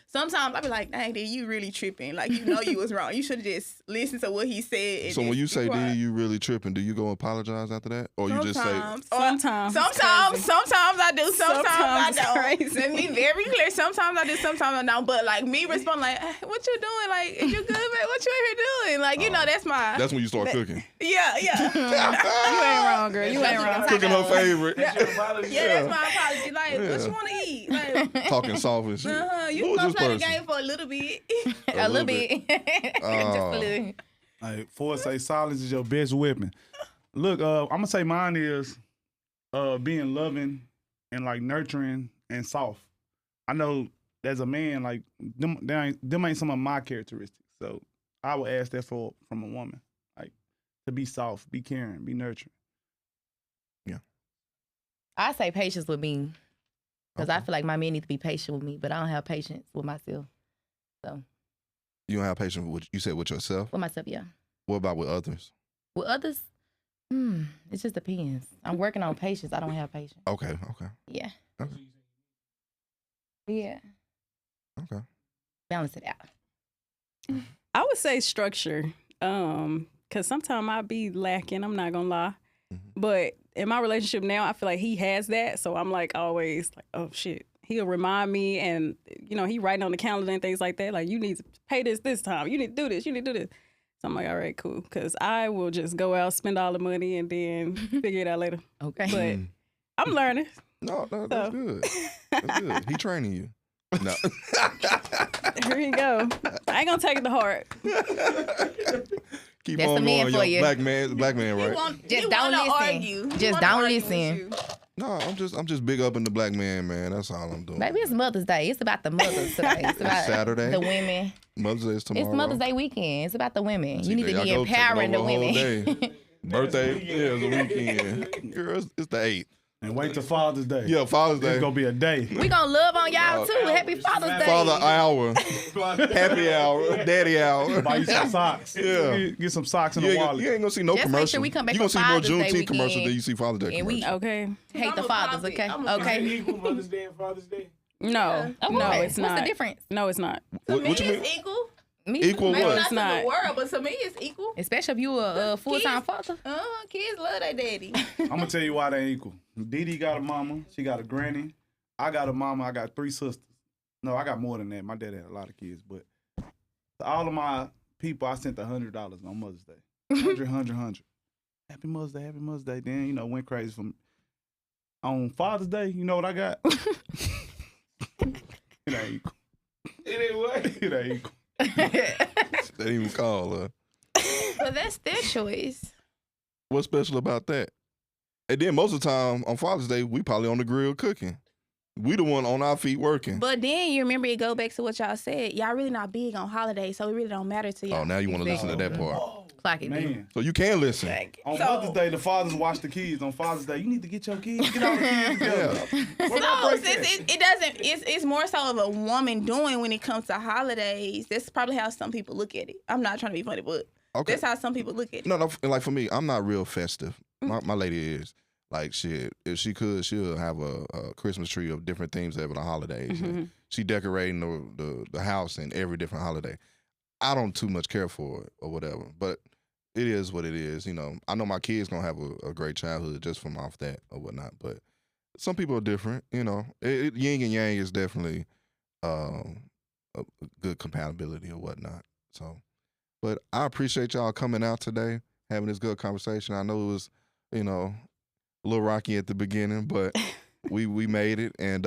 Sometimes I be like, dang, dude, you really tripping. Like, you know you was wrong. You should have just listened to what he said. And So when just you be say, quiet. "D, you really tripping," do you go apologize after that, or you just say, Sometimes. Sometimes. Sometimes I do. Sometimes I Sometimes don't. crazy. Let me be very clear. Sometimes I do. Sometimes I don't. But like me respond like, what you doing? Like, is you good, man? What you in here doing? Like, you know, that's my. "That's when you start cooking"? Yeah. You ain't wrong, girl. You ain't wrong. Cooking her favorite, Yeah, that's my apology. Like, what you want to eat? Like, talking soft and shit. you Who can is go this play the person? game for a little bit. A little bit. Just Oh. a little. Like, Ford say silence is your best weapon. Look, I'm gonna say mine is being loving and like nurturing and soft. I know as a man, like them ain't some of my characteristics. So I would ask that from a woman, like to be soft, be caring, be nurturing. I say patience with me. Because I Okay. feel like my men need to be patient with me, but I don't have patience with myself. So You don't have patience with you said with yourself. with myself, yeah. What about with others? With others, it just depends. I'm working on patience. I don't have patience. Okay. Yeah. Okay. Yeah. Okay. Balance it out. I would say structure. Cause sometimes I be lacking, I'm not gonna lie. But in my relationship now, I feel like he has that. So I'm like always like, oh shit. He'll remind me, and you know, he writing on the calendar and things like that. Like, you need to pay this time. You need to do this. You need to do this. So I'm like, all right, cool. Cause I will just go out, spend all the money, and then figure it out later. Okay. But I'm learning. No, that's good. That's good. He training you. No. Here you go. I ain't gonna take it to heart. Keep That's on the man going, for yo. you. Black man, right? Just don't listen. Argue. Just don't listen. No, I'm just big up in the black man. That's all I'm doing. Maybe it's Mother's Day. It's about the mothers today. It's about Saturday. the women. Mother's Day is tomorrow. It's Mother's Day weekend. It's about the women. See, You need there to be y'all go, taking empowering the over a whole women. day. Birthday, yeah, it's a weekend. Girl, it's the 8th. And wait till Father's Day. Yeah, Father's Day. It's gonna be a day. We gonna love on y'all too. Happy Father's Day. Father hour, happy hour, daddy hour. Buy you some socks. Yeah. Get some socks in You the ain't, wallet. you ain't gonna see no Just make commercial. sure we come back you gonna for see more Father's Day Juneteenth commercials weekend. than you see Father's Day And commercials. Okay. Hate I'm the a fathers, prophet. okay? I'm a Okay. Equal Mother's Day and Father's Day. No. Oh, No, okay. it's What's not. the difference? No, it's not. What you mean? It's equal. Me Equal Maybe what? not to not. the world, but to me it's equal. Especially if you a full-time father. Kids love their daddy. I'm gonna tell you why they ain't equal. Didi got a mama. She got a granny. I got a mama. I got 3 sisters. No, I got more than that. My dad had a lot of kids, but to all of my people, I sent $100 on Mother's Day. 100. Happy Mother's Day. Happy Mother's Day. Then went crazy from on Father's Day. You know what I got? It ain't equal. It ain't what? It ain't equal. They didn't even call her. But that's their choice. What's special about that? And then most of the time on Father's Day, we probably on the grill cooking. We the one on our feet working. But then you remember it go back to what y'all said. Y'all really not big on holidays, so it really don't matter to y'all. Oh, now you want to listen to that part. Clock it, dude. Man. So you can listen. On So- Mother's Day, the fathers watch the kids. On Father's Day, you need to get your kids, get all the kids together. Where my No, break since at? it doesn't. It's more so of a woman doing when it comes to holidays. That's probably how some people look at it. I'm not trying to be funny, but Okay. that's how some people look at it. No, like for me, I'm not real festive. My lady is. Like shit, if she could, she'll have a Christmas tree of different themes every holidays. And she decorating the house in every different holiday. I don't too much care for it or whatever, but it is what it is. You know, I know my kids gonna have a great childhood just from off that or whatnot. But some people are different. You know, yin and yang is definitely a good compatibility or whatnot. So, but I appreciate y'all coming out today, having this good conversation. I know it was, you know, a little rocky at the beginning, but we made it, and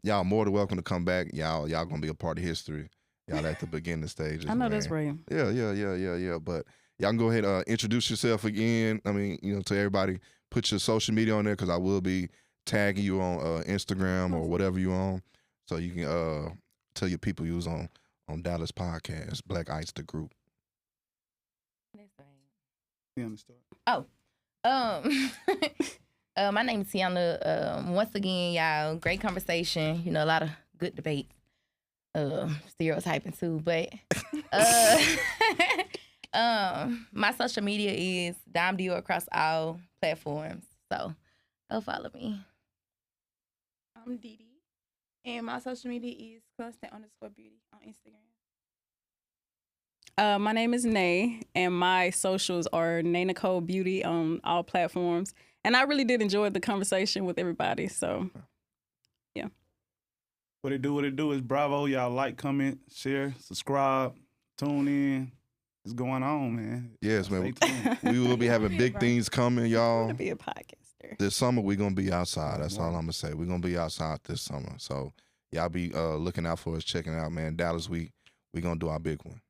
y'all more than welcome to come back. Y'all gonna be a part of history. Y'all at the beginning stages. I know man. that's right. Yeah. But y'all can go ahead and introduce yourself again. I mean, you know, to everybody, put your social media on there because I will be tagging you on Instagram or whatever you on, so you can tell your people you was on Dallas podcast, Black Ice the group. Yeah, I'm start. My name is Tiana. Once again, y'all, great conversation. You know, a lot of good debate. Stereotyping too, but my social media is Dime Dior across all platforms. So go follow me. I'm Didi, and my social media is constant_beauty on Instagram. My name is Nay, and my socials are Nay Nicole Beauty on all platforms. And I really did enjoy the conversation with everybody. So, yeah. What it do is bravo. Y'all like, comment, share, subscribe, tune in. It's going on, man. Yes, man. Stay tuned. We will be having big things coming, I y'all. want to be a podcaster. This summer we're gonna be outside. That's all I'm gonna say. We're gonna be outside this summer. So y'all be looking out for us, checking out, man. Dallas, we gonna do our big one.